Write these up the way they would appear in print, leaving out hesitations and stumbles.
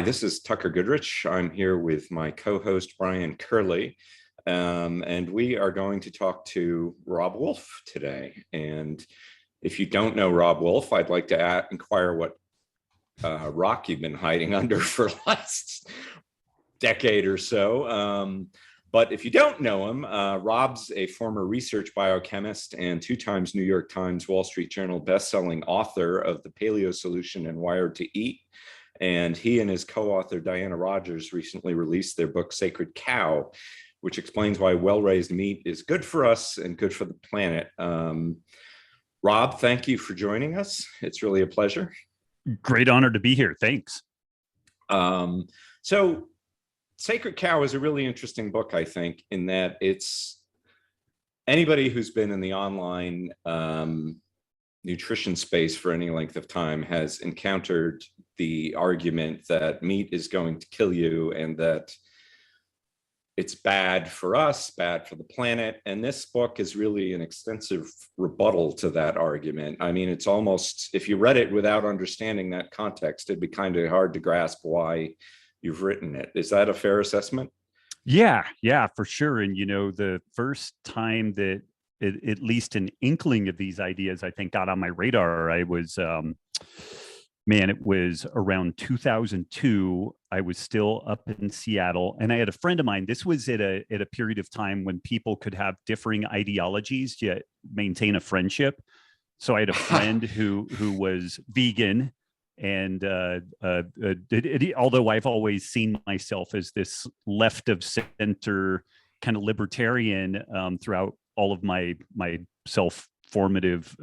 this is Tucker Goodrich. I'm here with my co-host, Brian Kerley, and we are going to talk to Robb Wolf today. And if you don't know Robb Wolf, I'd like to inquire what rock you've been hiding under for the last decade or so. But if you don't know him, Robb's a former research biochemist and 2 times New York Times, Wall Street Journal bestselling author of the Paleo Solution and Wired to Eat. And he and his co-author, Diana Rodgers, recently released their book, Sacred Cow, which explains why well-raised meat is good for us and good for the planet. Robb, thank you for joining us. It's really a pleasure. Great honor to be here. Thanks. So Sacred Cow is a really interesting book, I think, in that it's anybody who's been in the online nutrition space for any length of time has encountered the argument that meat is going to kill you and that it's bad for us, bad for the planet. And this book is really an extensive rebuttal to that argument. I mean, it's almost, if you read it without understanding that context, it'd be kind of hard to grasp why you've written it. Is that a fair assessment? Yeah, for sure. And, the first time that at least an inkling of these ideas, I think, got on my radar, I was, it was around 2002. I was still up in Seattle, and I had a friend of mine. This was at a period of time when people could have differing ideologies yet maintain a friendship. So I had a friend who was vegan, and although I've always seen myself as this left of center kind of libertarian throughout all of my self-formative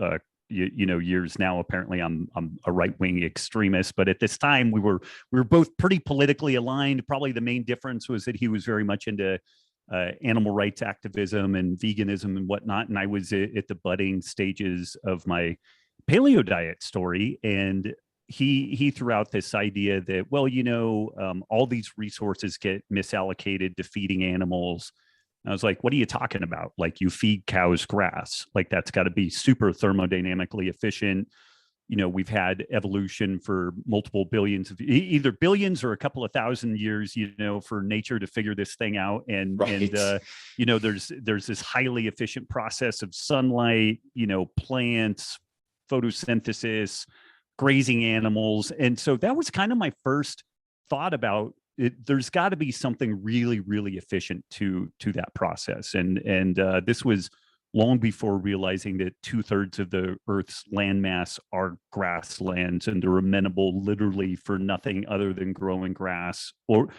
years, now apparently I'm a right-wing extremist, but at this time we were both pretty politically aligned. Probably the main difference was that he was very much into animal rights activism and veganism and whatnot, and I was at the budding stages of my paleo diet story. And he threw out this idea that, well, all these resources get misallocated to feeding animals. I was like, what are you talking about? Like, you feed cows grass, like that's got to be super thermodynamically efficient. We've had evolution for multiple billions of either billions or a couple of thousand years, for nature to figure this thing out. And, right. There's this highly efficient process of sunlight, plants, photosynthesis, grazing animals. And so that was kind of my first thought about it. There's got to be something really, really efficient to that process. And this was long before realizing that 2/3 of the Earth's landmass are grasslands, and they're amenable literally for nothing other than growing grass, or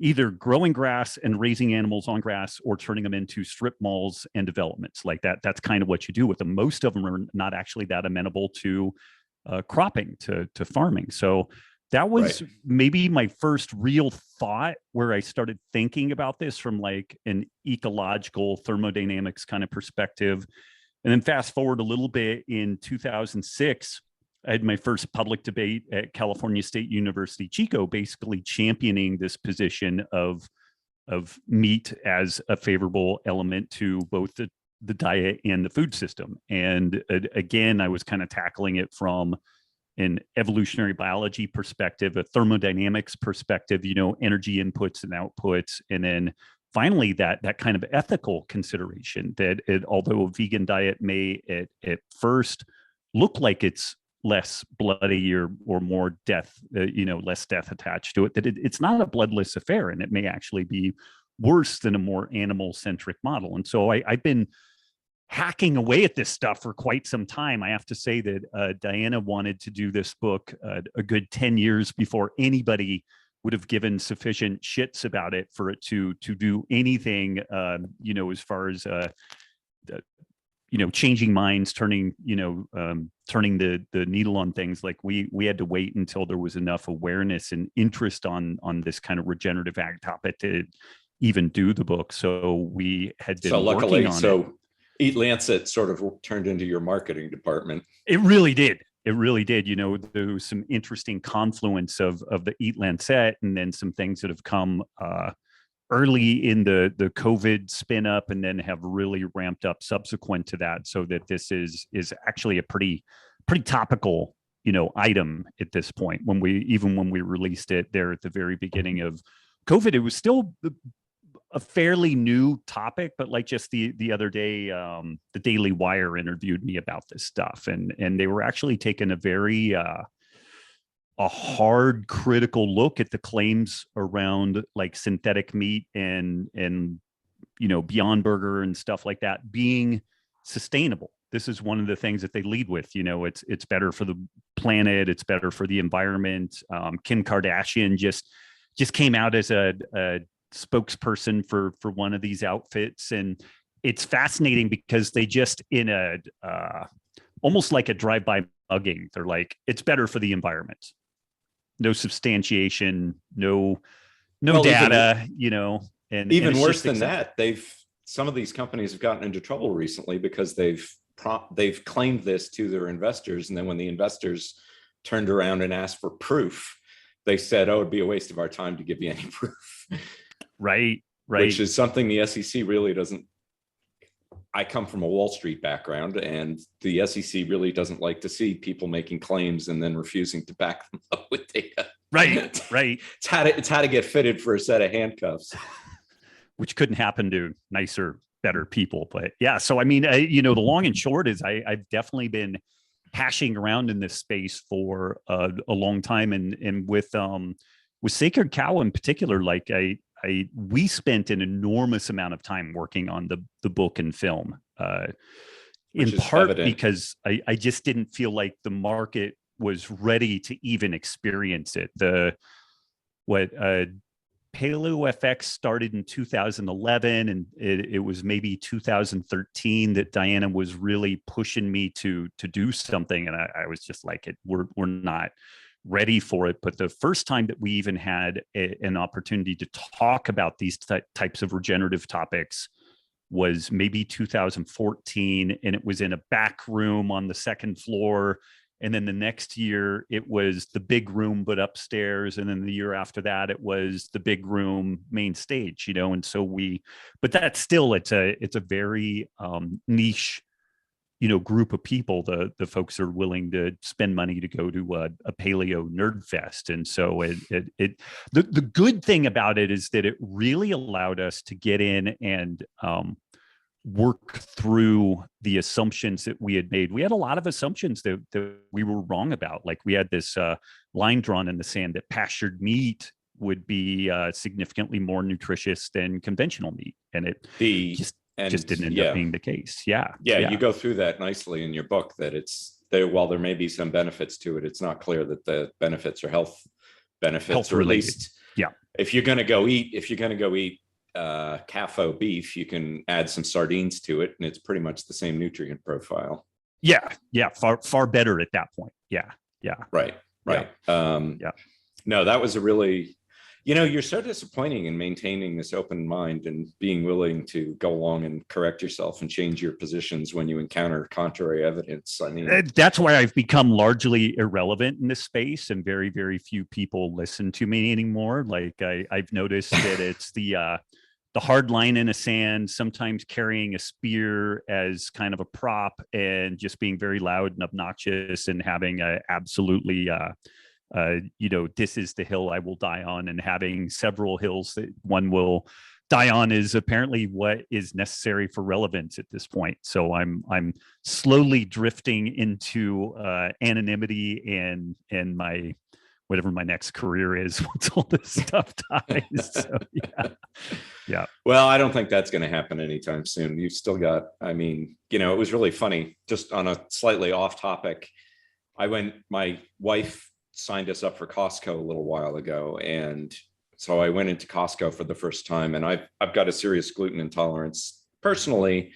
either growing grass and raising animals on grass, or turning them into strip malls and developments like that. That's kind of what you do with them. Most of them are not actually that amenable to cropping, to farming. So that was right. Maybe my first real thought where I started thinking about this from like an ecological thermodynamics kind of perspective. And then fast forward a little bit, in 2006, I had my first public debate at California State University, Chico, basically championing this position of meat as a favorable element to both the diet and the food system. And again, I was kind of tackling it from an evolutionary biology perspective, a thermodynamics perspective, energy inputs and outputs. And then finally, that kind of ethical consideration that although a vegan diet may at first look like it's less bloody or more death, less death attached to it, that it's not a bloodless affair, and it may actually be worse than a more animal-centric model. And so I've been hacking away at this stuff for quite some time. I have to say that Diana wanted to do this book a good 10 years before anybody would have given sufficient shits about it for it to do anything, as far as changing minds, turning the needle on things. Like we had to wait until there was enough awareness and interest on this kind of regenerative ag topic to even do the book. So we had been working on it. EAT-Lancet sort of turned into your marketing department. It really did. There was some interesting confluence of the EAT-Lancet, and then some things that have come early in the COVID spin up, and then have really ramped up subsequent to that, so that this is actually a pretty topical item at this point. When we released it there at the very beginning of COVID, it was still a fairly new topic, but like just the other day, the Daily Wire interviewed me about this stuff, and they were actually taking a very a hard critical look at the claims around like synthetic meat and Beyond Burger and stuff like that being sustainable. This is one of the things that they lead with. It's better for the planet, it's better for the environment. Kim Kardashian just came out as a spokesperson for one of these outfits, and it's fascinating because they just in a almost like a drive-by mugging, they're like, it's better for the environment. No substantiation, no data, and even worse than that, some of these companies have gotten into trouble recently because they've claimed this to their investors, and then when the investors turned around and asked for proof, they said, "Oh, it'd be a waste of our time to give you any proof." Right. Which is something the SEC really doesn't. I come from a Wall Street background, and the SEC really doesn't like to see people making claims and then refusing to back them up with data. Right. It's how to get fitted for a set of handcuffs, which couldn't happen to nicer, better people. But yeah, so I mean, the long and short is I've definitely been hashing around in this space for a long time, and with Sacred Cow in particular, like we spent an enormous amount of time working on the book and film, in part evident. Because I just didn't feel like the market was ready to even experience it. Paleo FX started in 2011, and it was maybe 2013 that Diana was really pushing me to do something, and I was just like, we're not ready for it. But the first time that we even had an opportunity to talk about these types of regenerative topics was maybe 2014, and it was in a back room on the second floor. And then the next year it was the big room, but upstairs. And then the year after that, it was the big room main stage, and so but that's still, it's a very niche, group of people. The folks are willing to spend money to go to a paleo nerd fest. And so the good thing about it is that it really allowed us to get in and work through the assumptions that we had made. We had a lot of assumptions that we were wrong about. Like we had this line drawn in the sand that pastured meat would be significantly more nutritious than conventional meat, and it just didn't end up being the case. Yeah, you go through that nicely in your book, that while there may be some benefits to it, it's not clear that the benefits are health benefits, or at least if you're going to go eat CAFO beef, you can add some sardines to it, and it's pretty much the same nutrient profile. Far better at that point. Right. No, that was a really, you're so disappointing in maintaining this open mind and being willing to go along and correct yourself and change your positions when you encounter contrary evidence. I mean, that's why I've become largely irrelevant in this space, and very, very few people listen to me anymore. Like I've noticed that it's the hard line in the sand, sometimes carrying a spear as kind of a prop, and just being very loud and obnoxious, and having a absolutely, this is the hill I will die on, and having several hills that one will die on is apparently what is necessary for relevance at this point. So I'm slowly drifting into anonymity and my whatever my next career is once all this stuff dies. So, yeah. Well, I don't think that's going to happen anytime soon. You've still got, it was really funny, just on a slightly off topic. My wife signed us up for Costco a little while ago. And so I went into Costco for the first time, and I've got a serious gluten intolerance personally.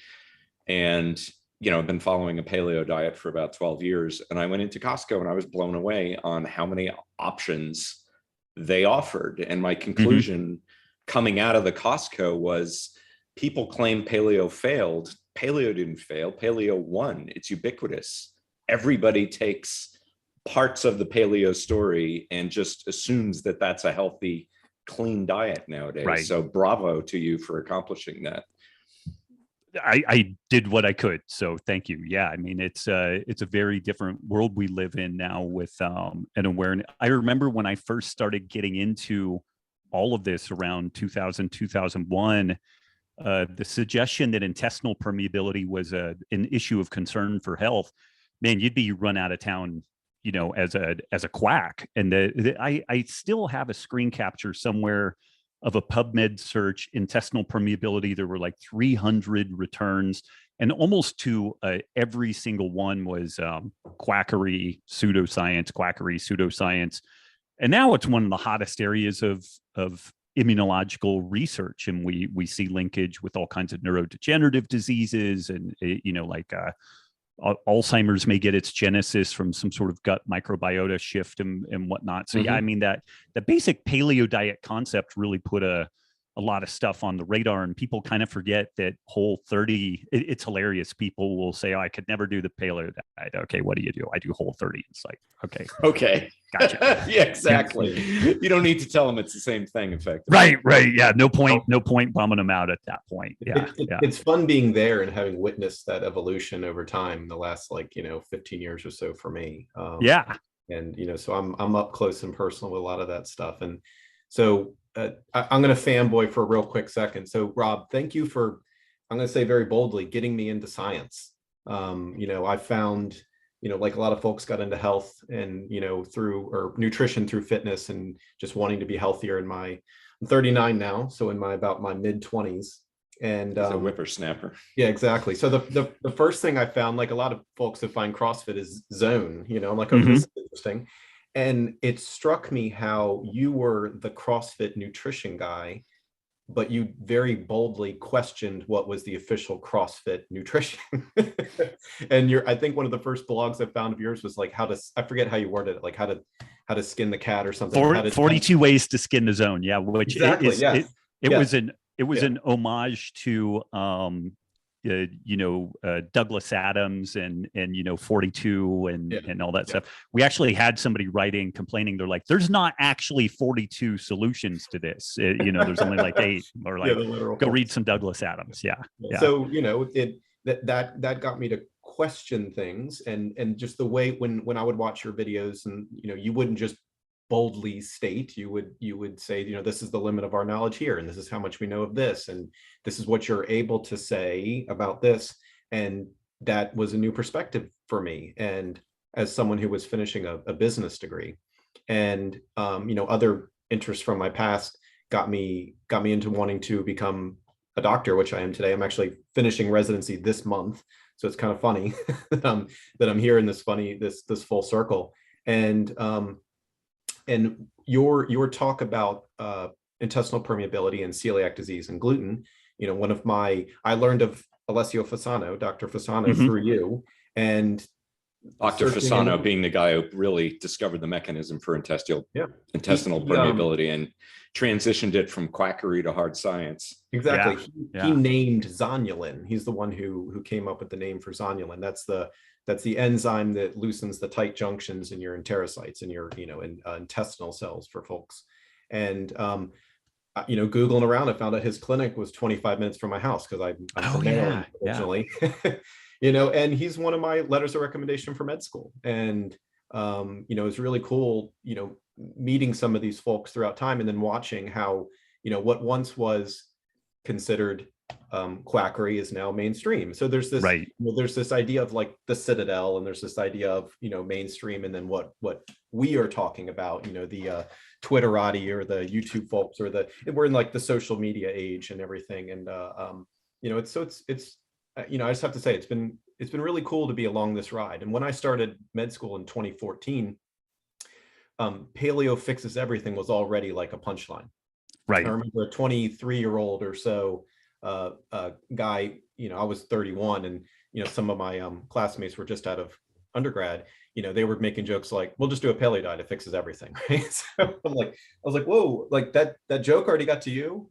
And I've been following a paleo diet for about 12 years. And I went into Costco and I was blown away on how many options they offered. And my conclusion coming out of the Costco was, people claim paleo failed. Paleo didn't fail. Paleo won. It's ubiquitous. Everybody takes parts of the paleo story and just assumes that that's a healthy, clean diet nowadays. Right. So bravo to you for accomplishing that. I did what I could. So thank you. Yeah. I mean, it's a very different world we live in now with an awareness. I remember when I first started getting into all of this around 2000, 2001, the suggestion that intestinal permeability was an issue of concern for health, man, you'd be run out of town, as a quack. And I still have a screen capture somewhere of a PubMed search, intestinal permeability. There were like 300 returns, and almost to every single one was quackery, pseudoscience. And now it's one of the hottest areas of immunological research, and we see linkage with all kinds of neurodegenerative diseases, and Alzheimer's may get its genesis from some sort of gut microbiota shift and whatnot. So yeah, I mean, that the basic paleo diet concept really put a lot of stuff on the radar, and people kind of forget that Whole30. It's hilarious. People will say, "Oh, I could never do the paleo diet." Okay, what do? I do Whole30. It's like, okay, gotcha. Yeah, exactly. You don't need to tell them it's the same thing. In fact, right. Yeah, no point bumming them out at that point. Yeah, it's fun being there and having witnessed that evolution over time. The last 15 years or so for me. And so I'm up close and personal with a lot of that stuff, and so. I'm going to fanboy for a real quick second. So Rob, thank you for, I'm going to say very boldly, getting me into science. I found, like a lot of folks got into health and, through nutrition through fitness and just wanting to be healthier I'm 39 now. So about my mid 20s. And a whippersnapper. Yeah, exactly. So the first thing I found, like a lot of folks that find CrossFit, is zone. I'm like, oh, this is interesting. And it struck me how you were the CrossFit nutrition guy, but you very boldly questioned what was the official CrossFit nutrition. And I think one of the first blogs I found of yours was like I forget how you worded it, like how to skin the cat or something. 42 ways to skin the zone. Yeah. Which exactly, it was an homage to, Douglas Adams and 42 and all that stuff. We actually had somebody writing complaining. They're like, there's not actually 42 solutions to this. There's only like 8, or like go read some Douglas Adams. Yeah. So that got me to question things, and just the way when I would watch your videos, and you wouldn't just boldly state, you would say, this is the limit of our knowledge here, and this is how much we know of this, and this is what you're able to say about this. And that was a new perspective for me, and as someone who was finishing a business degree, and other interests from my past got me into wanting to become a doctor, which I am today. I'm actually finishing residency this month, so it's kind of funny that I'm here in this full circle. And your talk about intestinal permeability and celiac disease and gluten, I learned of Alessio Fasano, Dr. Fasano, through you. And Dr. Fasano being the guy who really discovered the mechanism for intestinal permeability and transitioned it from quackery to hard science. Exactly. He named zonulin. He's the one who came up with the name for zonulin. That's the enzyme that loosens the tight junctions in your enterocytes and your intestinal cells for folks. And Googling around, I found out his clinic was 25 minutes from my house, because I'm from Maryland originally. And he's one of my letters of recommendation for med school. And it's really cool, meeting some of these folks throughout time, and then watching how what once was considered quackery is now mainstream. So there's this there's this idea of like the Citadel, and there's this idea of mainstream, and then what we are talking about, the Twitterati or the YouTube folks, or we're in like the social media age and everything. And it's I just have to say, it's been really cool to be along this ride. And when I started med school in 2014, paleo fixes everything was already like a punchline. Right. I remember a 23-year-old or so guy, I was 31, and some of my classmates were just out of undergrad. They were making jokes like, we'll just do a paleo diet, it fixes everything. Right. So I was like, whoa, like that joke already got to you,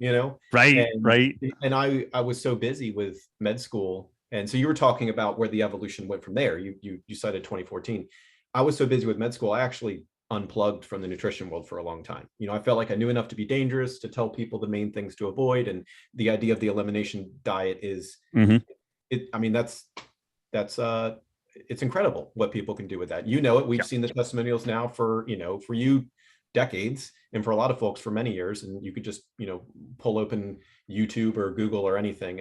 Right. And I was so busy with med school. And so you were talking about where the evolution went from there. You cited 2014. I was so busy with med school, I actually unplugged from the nutrition world for a long time. You know, I felt like I knew enough to be dangerous, to tell people the main things to avoid. And the idea of the elimination diet is, I mean, that's it's incredible what people can do with that. You know it. We've seen the testimonials now for, you know, for you decades, and for a lot of folks for many years. And you could just, you know, pull open YouTube or Google or anything.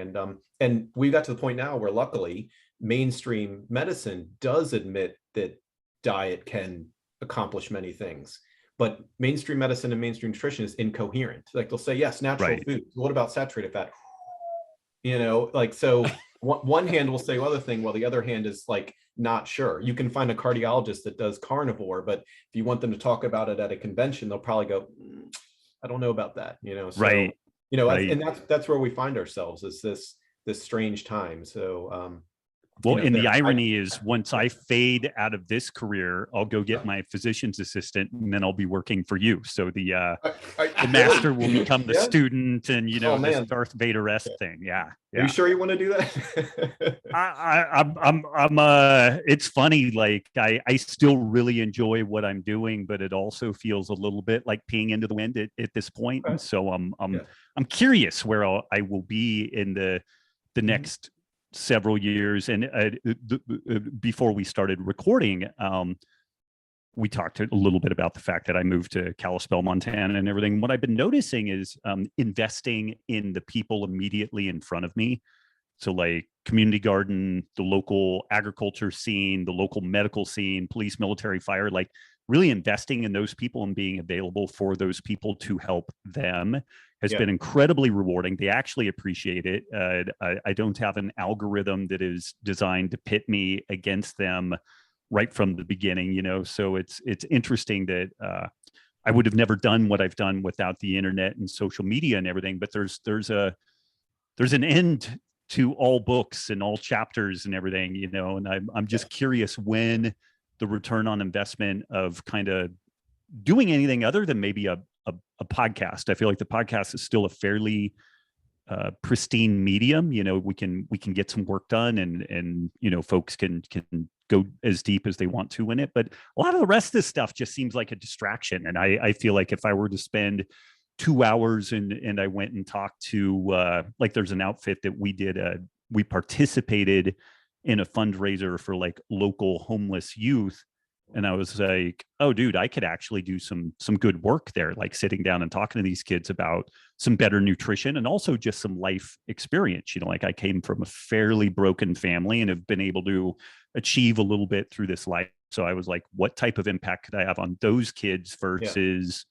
And we got to the point now where luckily mainstream medicine does admit that diet can accomplish many things, but mainstream medicine and mainstream nutrition is incoherent. Like they'll say, yes, natural food. What about saturated fat? You know, like, so one hand will say other thing, while the other hand is like, not sure. You can find a cardiologist that does carnivore, but if you want them to talk about it at a convention, they'll probably go, I don't know about that, you know? So, you know, and that's where we find ourselves, is this strange time. So, well, you know, and the irony is, once I fade out of this career, I'll go get my physician's assistant, and then I'll be working for you. So the master will become the student, and, you know, this Darth Vader-esque thing. Yeah. Are you sure you want to do that? I'm it's funny. Like I still really enjoy what I'm doing, but it also feels a little bit like peeing into the wind at this point. And so I'm curious where I will be in the next several years. And before we started recording, we talked a little bit about the fact that I moved to Kalispell, Montana, and everything. What I've been noticing is investing in the people immediately in front of me. So like community garden, the local agriculture scene, the local medical scene, police, military, fire, like really investing in those people and being available for those people to help them has been incredibly rewarding. They actually appreciate it. I don't have an algorithm that is designed to pit me against them right from the beginning, you know? So it's interesting that I would have never done what I've done without the internet and social media and everything, but there's an end to all books and all chapters and everything, you know? And I'm just curious when the return on investment of kind of doing anything other than maybe a podcast. I feel like the podcast is still a fairly pristine medium. You know, we can get some work done, and you know, folks can go as deep as they want to in it. But a lot of the rest of this stuff just seems like a distraction. And I feel like if I were to spend 2 hours and I went and talked to like, there's an outfit that we participated in a fundraiser for like local homeless youth. And I was like, oh, dude, I could actually do some good work there, like sitting down and talking to these kids about some better nutrition and also just some life experience. You know, like I came from a fairly broken family and have been able to achieve a little bit through this life. So I was like, what type of impact could I have on those kids versus,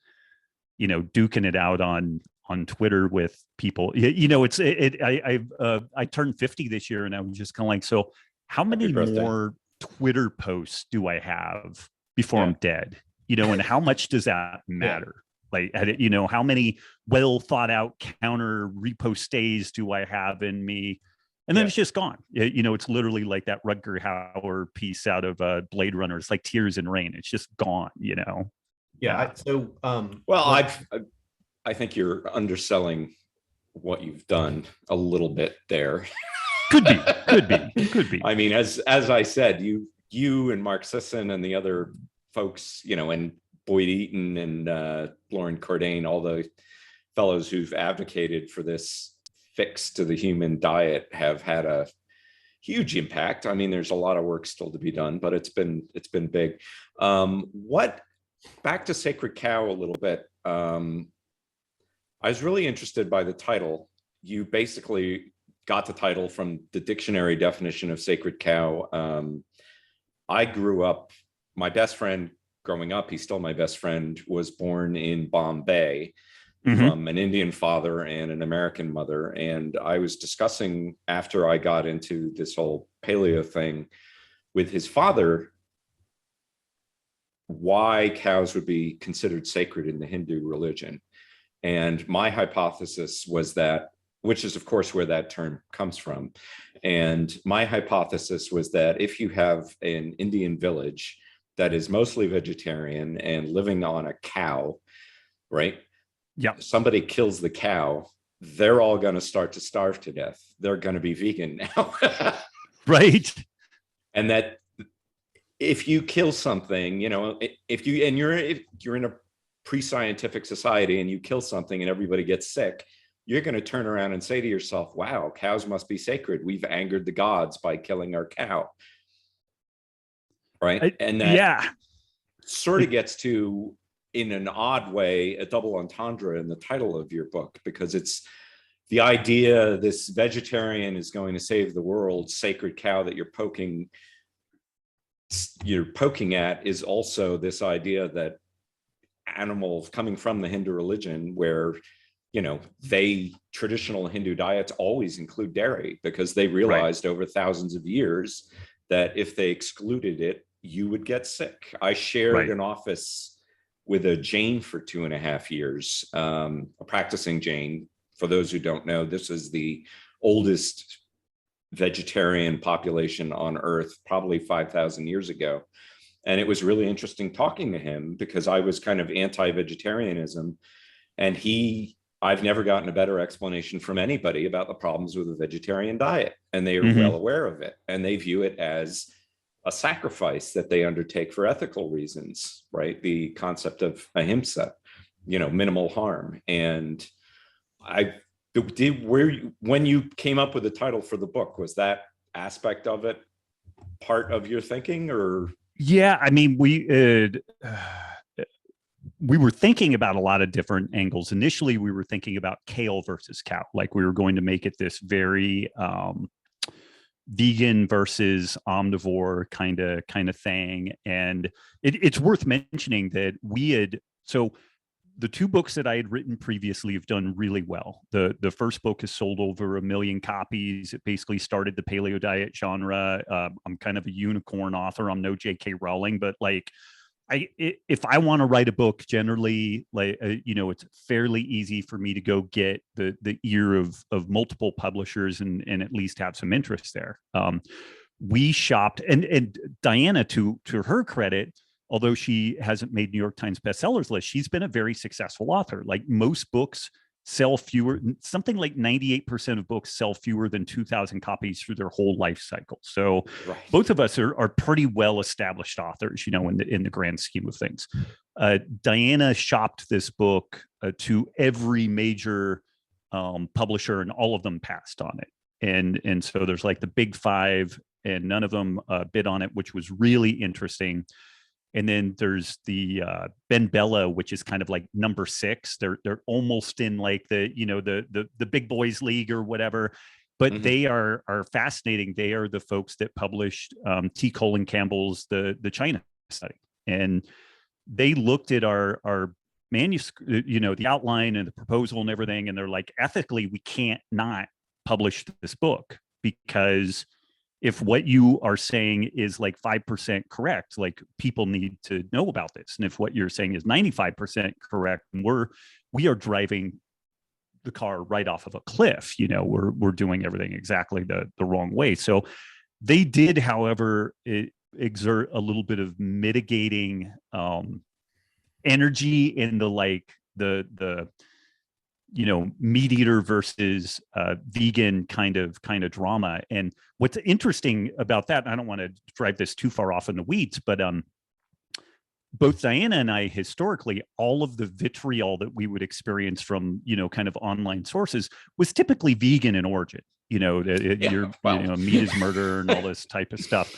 you know, duking it out on Twitter with people? You know, I turned 50 this year, and I was just kind of like, so how many more Twitter posts do I have before I'm dead? You know, and how much does that matter? Like, you know, how many well thought out counter repost days do I have in me? And then it's just gone. You know, it's literally like that Rutger Hauer piece out of Blade Runner. It's like tears in rain. It's just gone, you know? Well, I think you're underselling what you've done a little bit there. Could be. I mean, as I said, you and Mark Sisson and the other folks, you know, and Boyd Eaton and Lauren Cordain, all the fellows who've advocated for this fix to the human diet have had a huge impact. I mean, there's a lot of work still to be done, but it's been big. Back to Sacred Cow a little bit. I was really interested by the title. You basically got the title from the dictionary definition of sacred cow. I grew up, my best friend growing up, he's still my best friend, was born in Bombay from an Indian father and an American mother. And I was discussing, after I got into this whole paleo thing with his father, why cows would be considered sacred in the Hindu religion. And my hypothesis was that, which is of course where that term comes from. And my hypothesis was that if you have an Indian village that is mostly vegetarian and living on a cow, right? Yeah. Somebody kills the cow, they're all going to start to starve to death. They're going to be vegan now. Right. And that if you kill something, you know, if you're in a pre-scientific society and you kill something and everybody gets sick, you're going to turn around and say to yourself, wow, cows must be sacred. We've angered the gods by killing our cow. Right. And that yeah, sort of gets to, in an odd way, a double entendre in the title of your book, because it's the idea this vegetarian is going to save the world, sacred cow that you're poking at is also this idea that animals coming from the Hindu religion, where, you know, traditional Hindu diets always include dairy because they realized over thousands of years that if they excluded it, you would get sick. I shared an office with a Jain for 2.5 years, a practicing Jain. For those who don't know, this is the oldest vegetarian population on Earth, probably 5,000 years ago. And it was really interesting talking to him because I was kind of anti-vegetarianism. And I've never gotten a better explanation from anybody about the problems with a vegetarian diet. And they are well aware of it. And they view it as a sacrifice that they undertake for ethical reasons, right? The concept of ahimsa, you know, minimal harm. And when you came up with the title for the book, was that aspect of it part of your thinking, or? Yeah, I mean, we were thinking about a lot of different angles. Initially, we were thinking about kale versus cow. Like we were going to make it this very vegan versus omnivore kind of thing. And it's worth mentioning that the two books that I had written previously have done really well. The first book has sold over 1 million copies. It basically started the paleo diet genre. I'm kind of a unicorn author. I'm no J.K. Rowling, but like, if I want to write a book, generally, like it's fairly easy for me to go get the ear of multiple publishers and at least have some interest there. We shopped, and Diana, to her credit, although she hasn't made New York Times bestsellers list, she's been a very successful author. Like most books sell fewer, something like 98% of books sell fewer than 2,000 copies through their whole life cycle. So both of us are pretty well established authors, in the grand scheme of things. Diana shopped this book to every major publisher, and all of them passed on it. And so there's like the big five, and none of them bid on it, which was really interesting. And then there's the Ben Bella, which is kind of like number 6. They're almost in like the big boys league or whatever, but they are fascinating. They are the folks that published T. Colin Campbell's the China study, and they looked at our manuscript, the outline and the proposal and everything, and they're like, ethically, we can't not publish this book, because if what you are saying is like 5% correct, like people need to know about this. And if what you're saying is 95% correct, we are driving the car right off of a cliff. We're doing everything exactly the wrong way. So they did, however, exert a little bit of mitigating energy in the meat eater versus vegan kind of drama. And what's interesting about that, and I don't want to drive this too far off in the weeds, but both Diana and I, historically, all of the vitriol that we would experience from kind of online sources was typically vegan in origin. Meat is murder and all this type of stuff.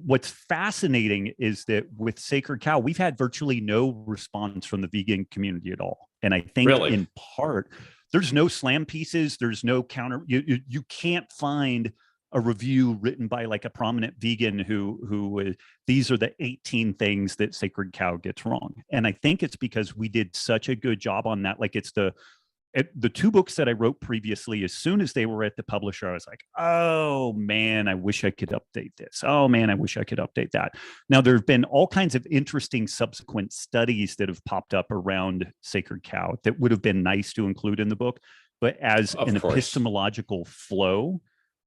What's fascinating is that with Sacred Cow, we've had virtually no response from the vegan community at all. And I think in part, there's no slam pieces, there's no counter. You can't find a review written by like a prominent vegan who these are the 18 things that Sacred Cow gets wrong. And I think it's because we did such a good job on that. Like it's the two books that I wrote previously, as soon as they were at the publisher, I was like, oh man, I wish I could update this. Oh man, I wish I could update that. Now, there have been all kinds of interesting subsequent studies that have popped up around Sacred Cow that would have been nice to include in the book. But as an epistemological flow,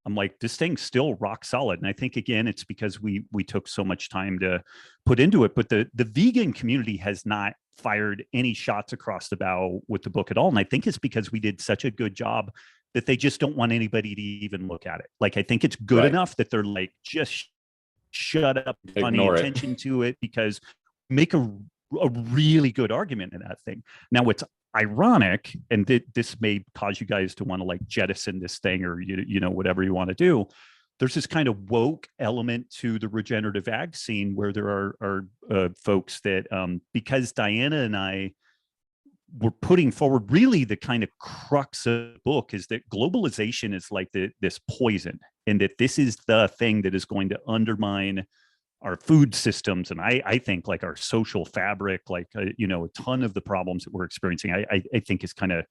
I'm like, this thing's still rock solid. And I think, again, it's because we took so much time to put into it. But the vegan community has not fired any shots across the bow with the book at all. And I think it's because we did such a good job that they just don't want anybody to even look at it. Like, I think it's good enough that they're like, just shut up, pay Ignore it. attention to it, because make a really good argument in that thing. Now, what's ironic, and this may cause you guys to want to like jettison this thing, or you know, whatever you want to do. There's this kind of woke element to the regenerative ag scene where there are folks that, because Diana and I were putting forward really the kind of crux of the book, is that globalization is like this poison, and that this is the thing that is going to undermine our food systems, and I think like our social fabric, like you know, a ton of the problems that we're experiencing, I think is kind of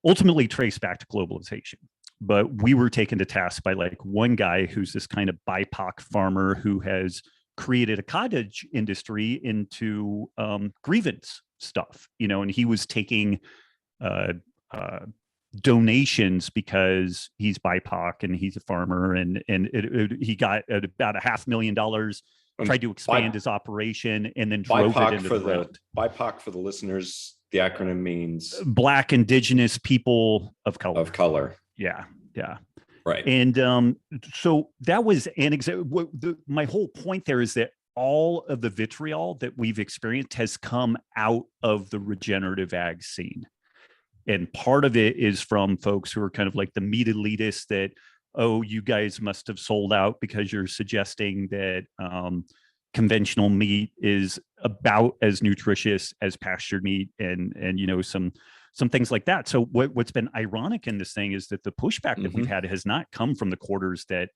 ultimately traced back to globalization. But we were taken to task by like one guy who's this kind of BIPOC farmer who has created a cottage industry into grievance stuff, you know, and he was taking donations because he's BIPOC and he's a farmer, and he got about $500,000, tried to expand his operation, and then drove it into the ground. BIPOC, for the listeners, the acronym means Black Indigenous People of Color. Of color. Yeah. Right. And so that was an example. My whole point there is that all of the vitriol that we've experienced has come out of the regenerative ag scene. And part of it is from folks who are kind of like the meat elitists that, oh, you guys must have sold out because you're suggesting that conventional meat is about as nutritious as pastured meat, and you know, some things like that. So what's been ironic in this thing is that the pushback that we've had has not come from the quarters that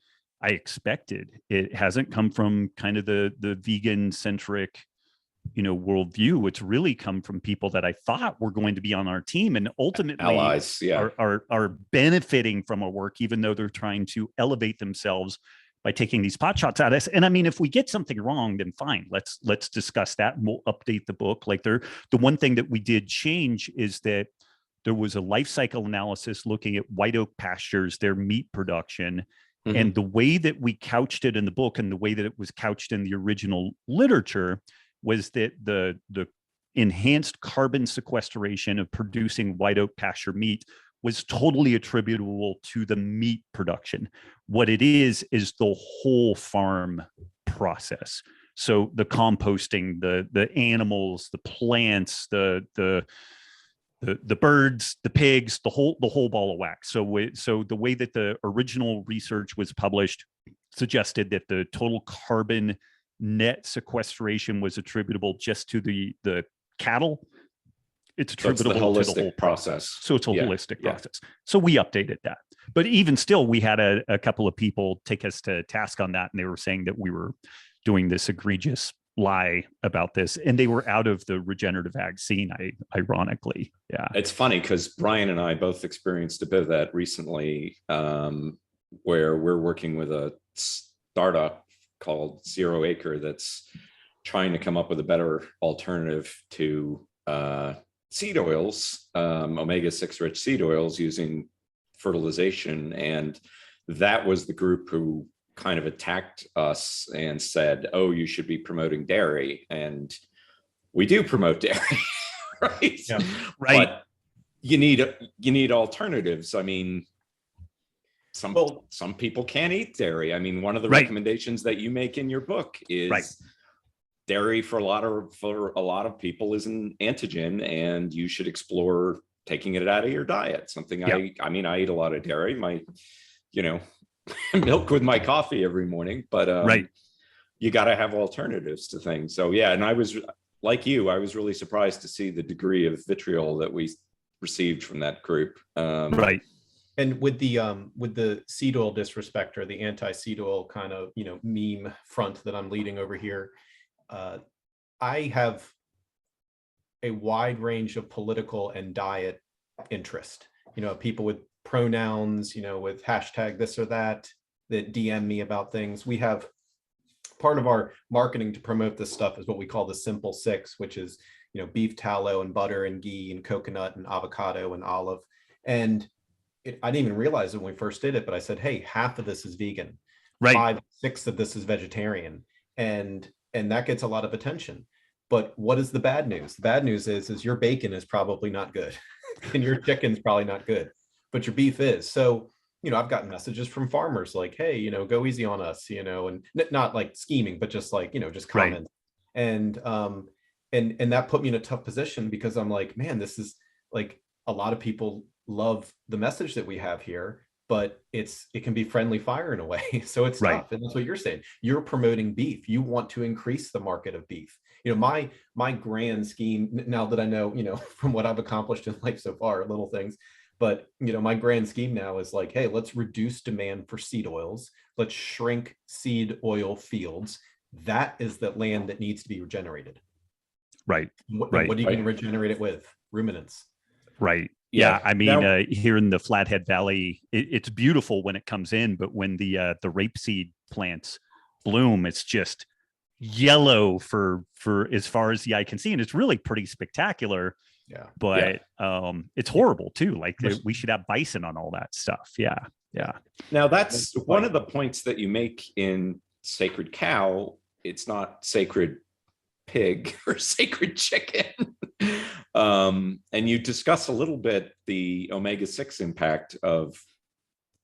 I expected. It hasn't come from kind of the vegan centric, you know, worldview. It's really come from people that I thought were going to be on our team and ultimately allies, are benefiting from our work, even though they're trying to elevate themselves by taking these pot shots at us. And I mean, if we get something wrong, then fine, let's discuss that, and we'll update the book. Like the one thing that we did change is that there was a life cycle analysis looking at white oak pastures, their meat production. And the way that we couched it in the book, and the way that it was couched in the original literature, was that the enhanced carbon sequestration of producing white oak pasture meat was totally attributable to the meat production. What it is the whole farm process. So the composting, the animals, the plants, the birds, the pigs, the whole ball of wax. So the way that the original research was published suggested that the total carbon net sequestration was attributable just to the cattle. It's attributable to the whole process. So it's a holistic process. So we updated that. But even still, we had a couple of people take us to task on that, and they were saying that we were doing this egregious lie about this, and they were out of the regenerative ag scene, ironically. Yeah. It's funny because Brian and I both experienced a bit of that recently, where we're working with a startup called Zero Acre that's trying to come up with a better alternative to seed oils, omega-6 rich seed oils, using fertilization. And that was the group who kind of attacked us and said, oh, you should be promoting dairy. And we do promote dairy, right? Yeah, right. But you need alternatives. I mean, some people can't eat dairy. I mean, one of the recommendations that you make in your book is dairy for a lot of people is an antigen, and you should explore taking it out of your diet. Something I mean, I eat a lot of dairy, milk with my coffee every morning, but you got to have alternatives to things. So yeah, and I was like you, I was really surprised to see the degree of vitriol that we received from that group. And with the seed oil disrespect, or the anti-seed oil kind of, meme front that I'm leading over here, I have a wide range of political and diet interest. People with pronouns, with hashtag this or that DM me about things. We have part of our marketing to promote this stuff is what we call the Simple Six, which is, beef tallow and butter and ghee and coconut and avocado and olive. And I didn't even realize it when we first did it, but I said, hey, half of this is vegan, 5/6 of this is vegetarian. And that gets a lot of attention. But what is the bad news? The bad news is your bacon is probably not good and your chicken's probably not good, but your beef is. So, I've gotten messages from farmers like, hey, go easy on us, and not like scheming, but just like, just comments. And and that put me in a tough position because I'm like, man, this is like, a lot of people love the message that we have here, but it can be friendly fire in a way. So it's tough. And that's what you're saying. You're promoting beef. You want to increase the market of beef. My grand scheme, now that I know, from what I've accomplished in life so far, little things, but my grand scheme now is like, hey, let's reduce demand for seed oils. Let's shrink seed oil fields. That is the land that needs to be regenerated. Right. What are you going to regenerate it with? Ruminants. Right. Yeah. I mean, here in the Flathead Valley, it's beautiful when it comes in, but when the rapeseed plants bloom, it's just yellow for as far as the eye can see, and it's really pretty spectacular. Yeah. But it's horrible too. Like we should have bison on all that stuff. Yeah. Yeah. Now that's one of the points that you make in Sacred Cow. It's not sacred pig or sacred chicken. And you discuss a little bit the omega-6 impact of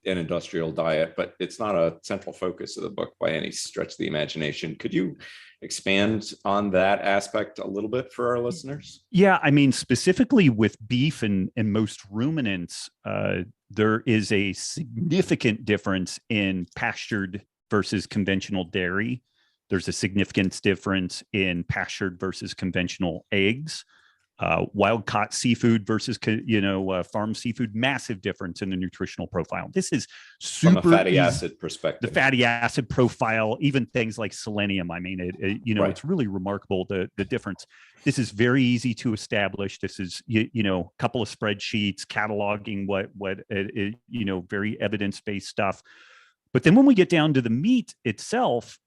an industrial diet, but it's not a central focus of the book by any stretch of the imagination. Could you expand on that aspect a little bit for our listeners? Yeah, I mean, specifically with beef and most ruminants, there is a significant difference in pastured versus conventional dairy. There's a significant difference in pastured versus conventional eggs. Wild caught seafood versus, farm seafood, massive difference in the nutritional profile. This is super from a fatty acid perspective. The fatty acid profile, even things like selenium. I mean, it's really remarkable the difference. This is very easy to establish. This is, a couple of spreadsheets cataloging what very evidence-based stuff. But then when we get down to the meat itself,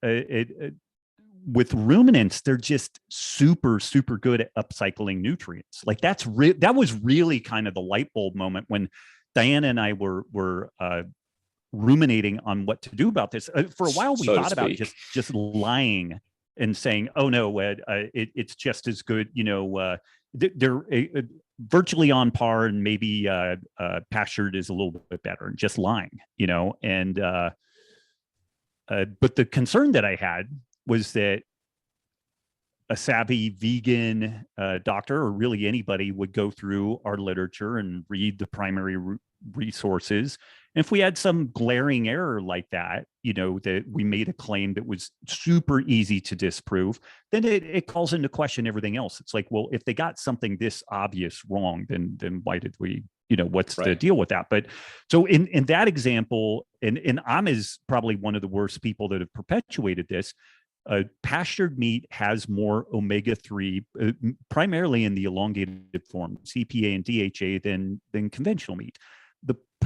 with ruminants, they're just super, super good at upcycling nutrients. Like that was really kind of the light bulb moment when Diana and I were ruminating on what to do about this. For a while, we thought about just lying and saying, "Oh no, it's just as good." They're virtually on par, and maybe pastured is a little bit better. And just lying, and but the concern that I had was that a savvy vegan doctor, or really anybody, would go through our literature and read the primary resources. And if we had some glaring error like that, that we made a claim that was super easy to disprove, then it calls into question everything else. It's like, well, if they got something this obvious wrong, then why did we, what's the deal with that? But so in that example, and I'm is probably one of the worst people that have perpetuated this. Pastured meat has more omega-3, primarily in the elongated forms, EPA and DHA, than conventional meat.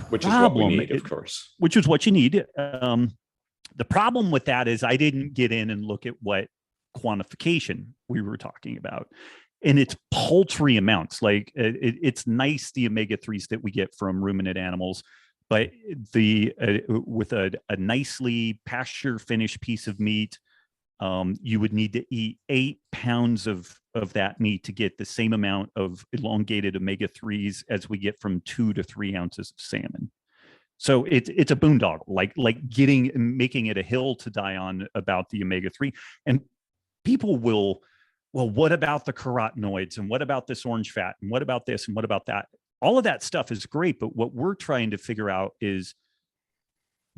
Which is what we need, of course. Which is what you need. The problem with that is I didn't get in and look at what quantification we were talking about. And it's paltry amounts. Like it's nice, the omega-3s that we get from ruminant animals, but with a nicely pasture finished piece of meat, you would need to eat 8 pounds of that meat to get the same amount of elongated omega-3s as we get from 2 to 3 ounces of salmon. So it's a boondoggle, like making it a hill to die on about the omega-3. And people will, well, what about the carotenoids, and what about this orange fat, and what about this, and what about that? All of that stuff is great, but what we're trying to figure out is,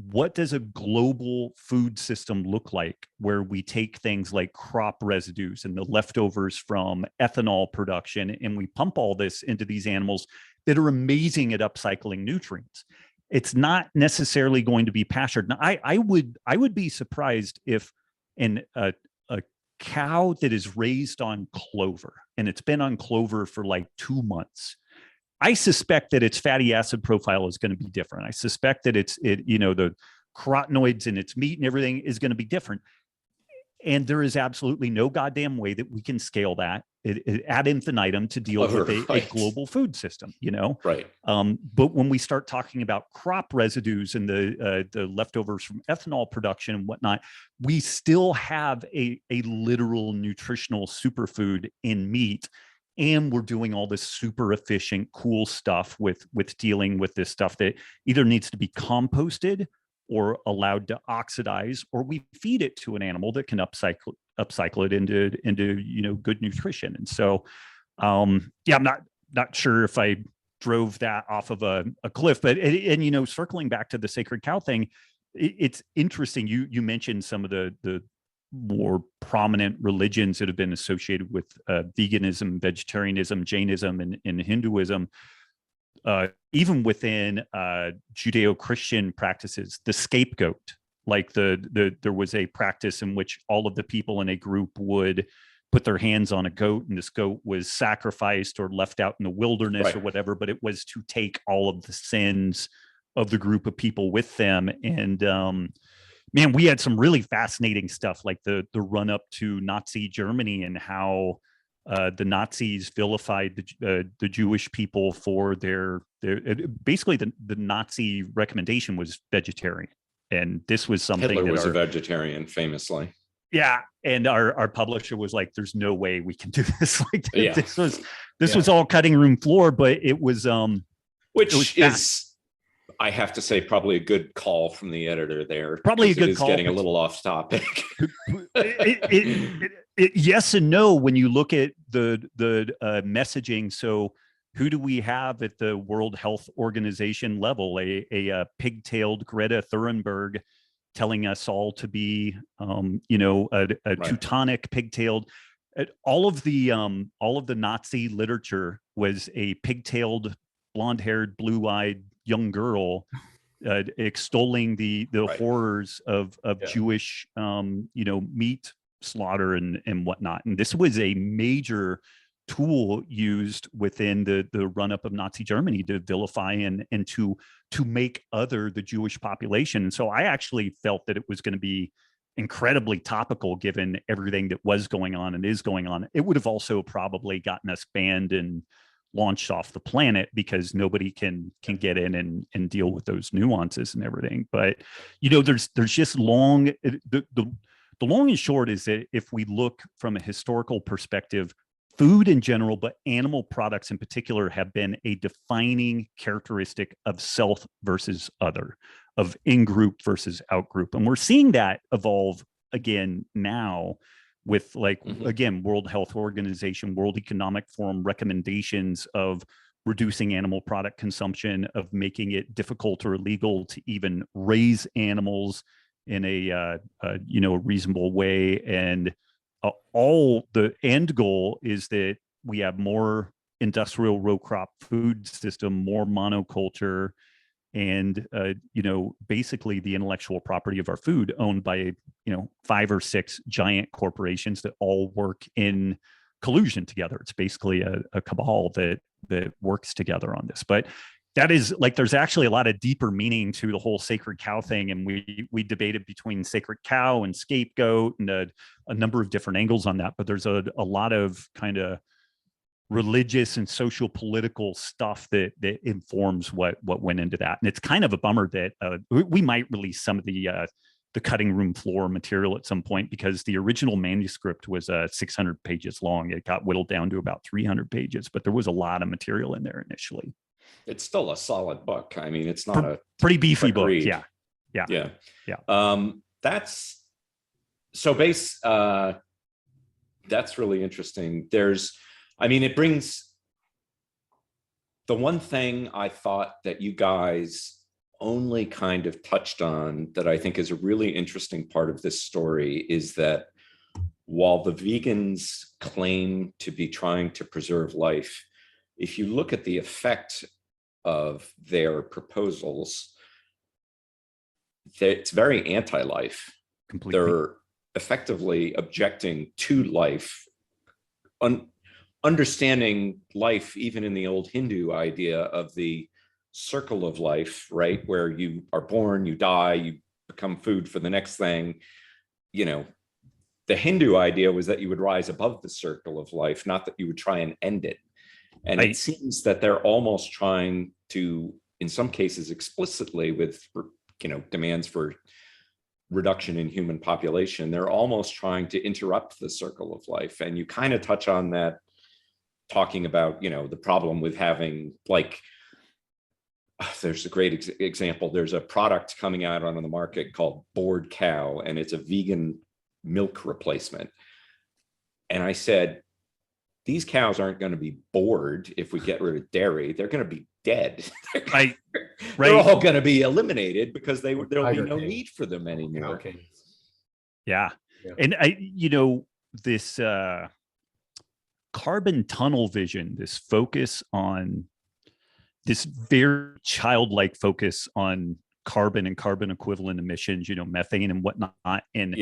what does a global food system look like where we take things like crop residues and the leftovers from ethanol production, and we pump all this into these animals that are amazing at upcycling nutrients? It's not necessarily going to be pastured. Now, I would be surprised if a cow that is raised on clover, and it's been on clover for like 2 months, I suspect that its fatty acid profile is going to be different. I suspect that the carotenoids in its meat and everything is going to be different. And there is absolutely no goddamn way that we can scale that ad infinitum to deal with a global food system, Right. But when we start talking about crop residues and the leftovers from ethanol production and whatnot, we still have a literal nutritional superfood in meat. and we're doing all this super efficient, cool stuff with dealing with this stuff that either needs to be composted or allowed to oxidize, or we feed it to an animal that can upcycle it into good nutrition. And so, I'm not sure if I drove that off of a cliff, but circling back to the sacred cow thing, it's interesting. You mentioned some of the more prominent religions that have been associated with veganism, vegetarianism, Jainism, and Hinduism. Even within Judeo-Christian practices, the scapegoat, like there was a practice in which all of the people in a group would put their hands on a goat, and this goat was sacrificed or left out in the wilderness or whatever, but it was to take all of the sins of the group of people with them. And man, we had some really fascinating stuff, like the run up to Nazi Germany and how the Nazis vilified the Jewish people for their basically the Nazi recommendation was vegetarian, and this was something Hitler was a vegetarian, famously. Yeah, and our publisher was like, "There's no way we can do this." Like this was all cutting room floor, but it was I have to say, probably a good call from the editor there. Probably a good call. Getting a little off topic. Yes and no. When you look at the messaging, so who do we have at the World Health Organization level? A pigtailed Greta Thunberg telling us all to be, a Teutonic pigtailed. All of the Nazi literature was a pigtailed, blonde-haired, blue-eyed young girl extolling the horrors of Jewish meat slaughter and whatnot. And this was a major tool used within the run-up of Nazi Germany to vilify and to make other the Jewish population. And so I actually felt that it was going to be incredibly topical given everything that was going on and is going on. It would have also probably gotten us banned and launched off the planet because nobody can get in and deal with those nuances and everything. But there's just the long and short is that if we look from a historical perspective, food in general, but animal products in particular, have been a defining characteristic of self versus other, of in-group versus out-group. And we're seeing that evolve again now with again, World Health Organization, World Economic Forum recommendations of reducing animal product consumption, of making it difficult or illegal to even raise animals in a reasonable way. And all the end goal is that we have more industrial row crop food system, more monoculture, and basically the intellectual property of our food owned by 5 or 6 giant corporations that all work in collusion together. It's basically a cabal that works together on this. But that is there's actually a lot of deeper meaning to the whole sacred cow thing, and we debated between sacred cow and scapegoat and a number of different angles on that. But there's a lot of kind of religious and social political stuff that informs what went into that. And it's kind of a bummer that we might release some of the cutting room floor material at some point, because the original manuscript was 600 pages long. It got whittled down to about 300 pages, but there was a lot of material in there initially. It's still a solid book. I mean, it's not a pretty beefy book. Read. Yeah. That's so that's really interesting. It brings the one thing I thought that you guys only kind of touched on that I think is a really interesting part of this story is that while the vegans claim to be trying to preserve life, if you look at the effect of their proposals, it's very anti-life. Completely. They're effectively objecting to life, understanding life even in the old Hindu idea of the circle of life, right? Where you are born, you die, you become food for the next thing. The Hindu idea was that you would rise above the circle of life, not that you would try and end it. And it seems that they're almost trying to, in some cases explicitly with, demands for reduction in human population, they're almost trying to interrupt the circle of life. And you kind of touch on that talking about, the problem with having like, there's a great example. There's a product coming out on the market called Bored Cow, and it's a vegan milk replacement. And I said, these cows aren't going to be bored if we get rid of dairy. They're going to be dead. Right. They're all going to be eliminated because there'll be Tiger no King. need for them anymore. Okay. Yeah. Yeah. And this carbon tunnel vision, this focus on this very childlike focus on carbon and carbon equivalent emissions, methane and whatnot, and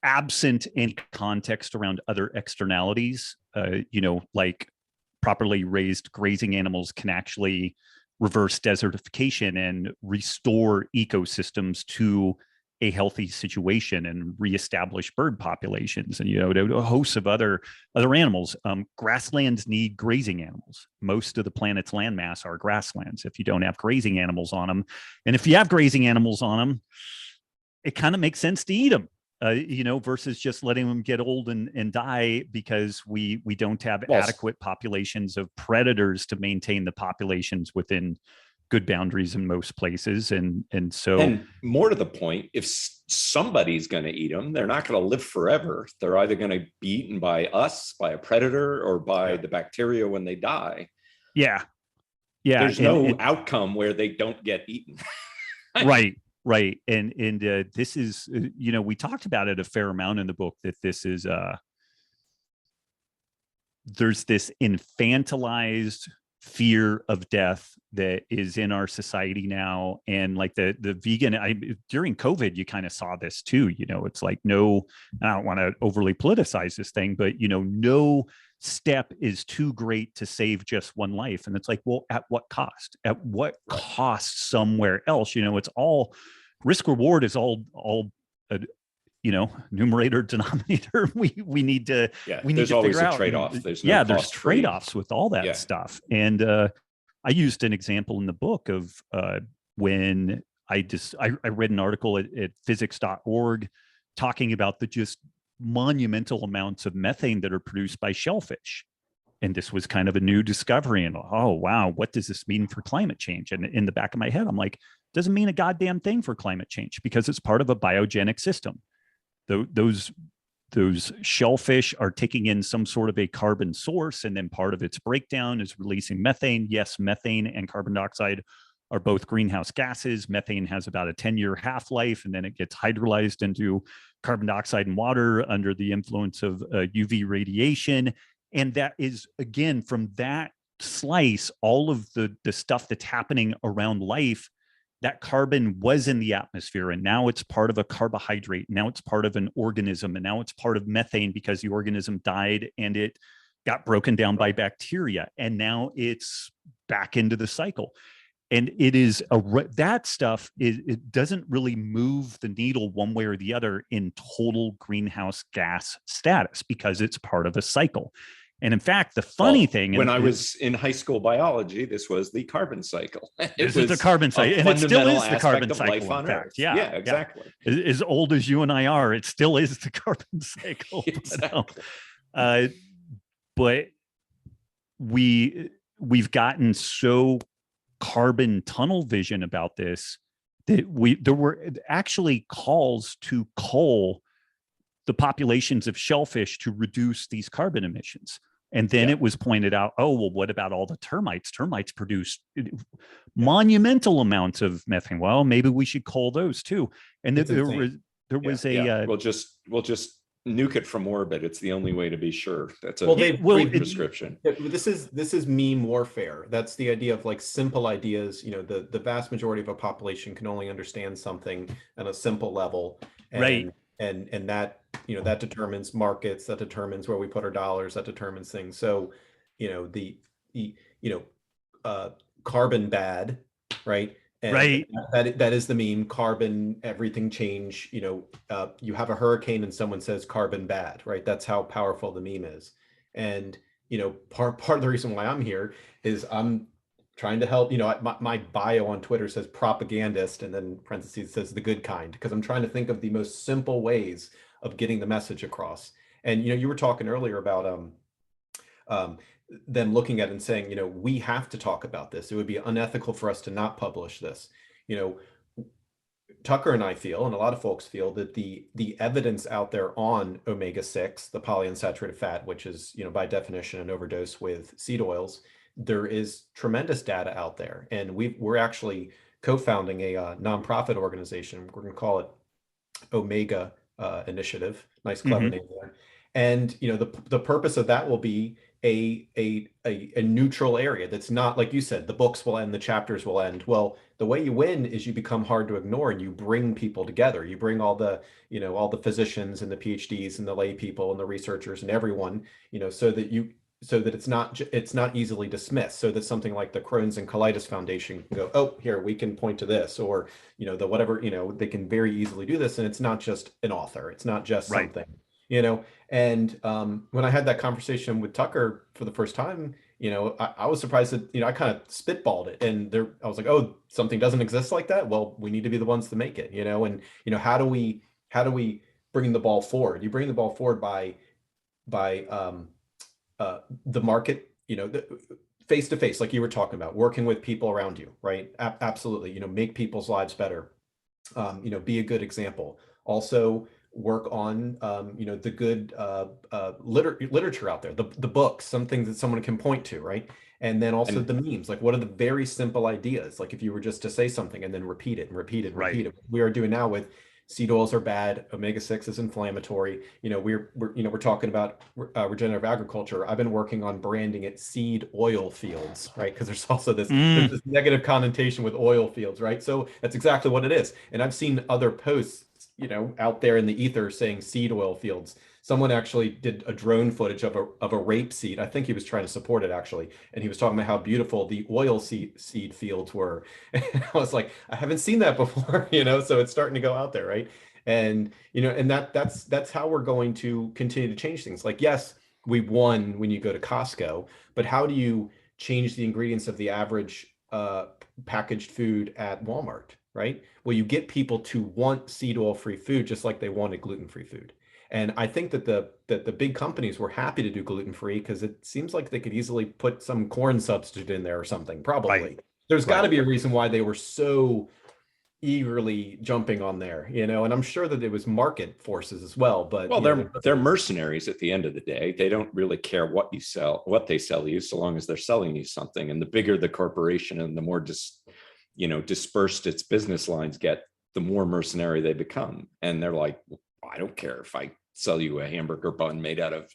absent any context around other externalities, like properly raised grazing animals can actually reverse desertification and restore ecosystems to a healthy situation and reestablish bird populations and a host of other animals. Grasslands need grazing animals. Most of the planet's landmass are grasslands. If you don't have grazing animals on them, and if you have grazing animals on them, it kind of makes sense to eat them. Versus just letting them get old and die because we don't have adequate populations of predators to maintain the populations within good boundaries in most places. And more to the point, if somebody's going to eat them, they're not going to live forever. They're either going to be eaten by us, by a predator, or by the bacteria when they die. Yeah. There's no outcome where they don't get eaten. Right. And this is, we talked about it a fair amount in the book, that this is, there's this infantilized fear of death that is in our society now. And like the vegan, during COVID, you kind of saw this too, it's like, no, I don't want to overly politicize this thing, but, no step is too great to save just one life. And it's like, well, at what cost? At what cost somewhere else? It's all risk reward is all numerator denominator. We need to, there's always a trade-off. There's trade-offs with all that stuff. And I used an example in the book of when I read an article at physics.org talking about the just monumental amounts of methane that are produced by shellfish. And this was kind of a new discovery. And oh, wow, what does this mean for climate change? And in the back of my head, I'm like, doesn't mean a goddamn thing for climate change because it's part of a biogenic system. Those shellfish are taking in some sort of a carbon source, and then part of its breakdown is releasing methane. Yes, methane and carbon dioxide are both greenhouse gases. Methane has about a 10-year half-life, and then it gets hydrolyzed into carbon dioxide and water under the influence of UV radiation. And that is, again, from that slice, all of the stuff that's happening around life, that carbon was in the atmosphere, and now it's part of a carbohydrate. Now it's part of an organism, and now it's part of methane because the organism died and it got broken down by bacteria, and now it's back into the cycle. And it is that stuff it doesn't really move the needle one way or the other in total greenhouse gas status because it's part of a cycle. And in fact, the funny thing, when I was in high school biology, this was the carbon cycle. This is the carbon cycle, and it still is the carbon cycle. In fact, yeah, exactly. Yeah. As old as you and I are, it still is the carbon cycle. Exactly. But we've gotten so carbon tunnel vision about this that there were actually calls to cull the populations of shellfish to reduce these carbon emissions. And then it was pointed out, oh, well, what about all the termites? Termites produce monumental amounts of methane. Well, maybe we should cull those too. And there was we'll just nuke it from orbit. It's the only way to be sure. That's a prescription. This is meme warfare. That's the idea of like simple ideas. The vast majority of a population can only understand something at a simple level. And that that determines markets, that determines where we put our dollars, that determines things. So the carbon bad, right? And that is the meme. Carbon, everything change. You have a hurricane and someone says carbon bad, right? That's how powerful the meme is. And part of the reason why I'm here is I'm trying to help. My bio on Twitter says propagandist, and then parentheses says the good kind, because I'm trying to think of the most simple ways of getting the message across. And you were talking earlier about them looking at it and saying, we have to talk about this. It would be unethical for us to not publish this. Tucker and I feel, and a lot of folks feel, that the evidence out there on omega-6, the polyunsaturated fat, which is, by definition an overdose with seed oils, there is tremendous data out there. And we're actually co-founding a nonprofit organization. We're going to call it Omega Initiative. Nice, clever name there. And the purpose of that will be a neutral area that's not, like you said, the books will end, the chapters will end. Well, the way you win is you become hard to ignore, and you bring people together. You bring all the physicians and the PhDs and the lay people and the researchers and everyone, so that it's not easily dismissed, so that something like the Crohn's and Colitis Foundation can go, oh, here, we can point to this, or, the whatever, they can very easily do this. And it's not just an author. It's not just something, and when I had that conversation with Tucker for the first time, I was surprised that, I kind of spitballed it, and I was like, oh, something doesn't exist like that. Well, we need to be the ones to make it, and, how do we bring the ball forward? You bring the ball forward by the market, face to face, like you were talking about, working with people around you, right? Absolutely. Make people's lives better. Be a good example. Also work on, the good literature out there, the books, some things that someone can point to, right? And then also the memes, like what are the very simple ideas? Like if you were just to say something and then repeat it and repeat it and repeat it. We are doing now with seed oils are bad, omega-6 is inflammatory. We're talking about regenerative agriculture. I've been working on branding it seed oil fields, right? Because there's also this negative connotation with oil fields, right? So that's exactly what it is. And I've seen other posts, out there in the ether saying seed oil fields. Someone actually did a drone footage of a rapeseed. I think he was trying to support it, actually. And he was talking about how beautiful the oil seed fields were. And I was like, I haven't seen that before, so it's starting to go out there, right? And, and that's how we're going to continue to change things. Like, yes, we won when you go to Costco, but how do you change the ingredients of the average packaged food at Walmart, right? Well, you get people to want seed oil-free food just like they wanted gluten-free food. And I think that the big companies were happy to do gluten-free because it seems like they could easily put some corn substitute in there or something, probably. Right. There's got to be a reason why they were so eagerly jumping on there, and I'm sure that it was market forces as well. But they're mercenaries at the end of the day. They don't really care what they sell you, so long as they're selling you something. And the bigger the corporation and the more dispersed its business lines get, the more mercenary they become. And they're like, I don't care if I sell you a hamburger bun made out of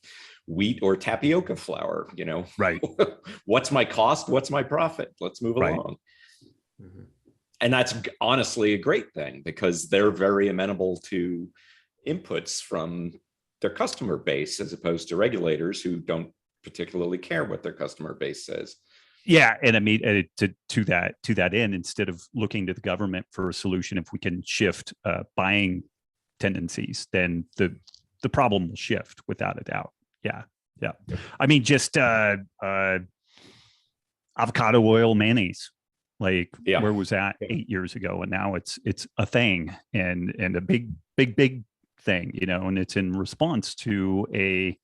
wheat or tapioca flour, right? What's my cost? What's my profit? Let's move along. And that's honestly a great thing, because they're very amenable to inputs from their customer base, as opposed to regulators who don't particularly care what their customer base says. Yeah, and I mean, to that end, instead of looking to the government for a solution, if we can shift buying tendencies, then the problem will shift without a doubt. Yeah. I mean, just avocado oil mayonnaise. Like, where was that 8 years ago? And now it's a thing, and a big thing, and it's in response to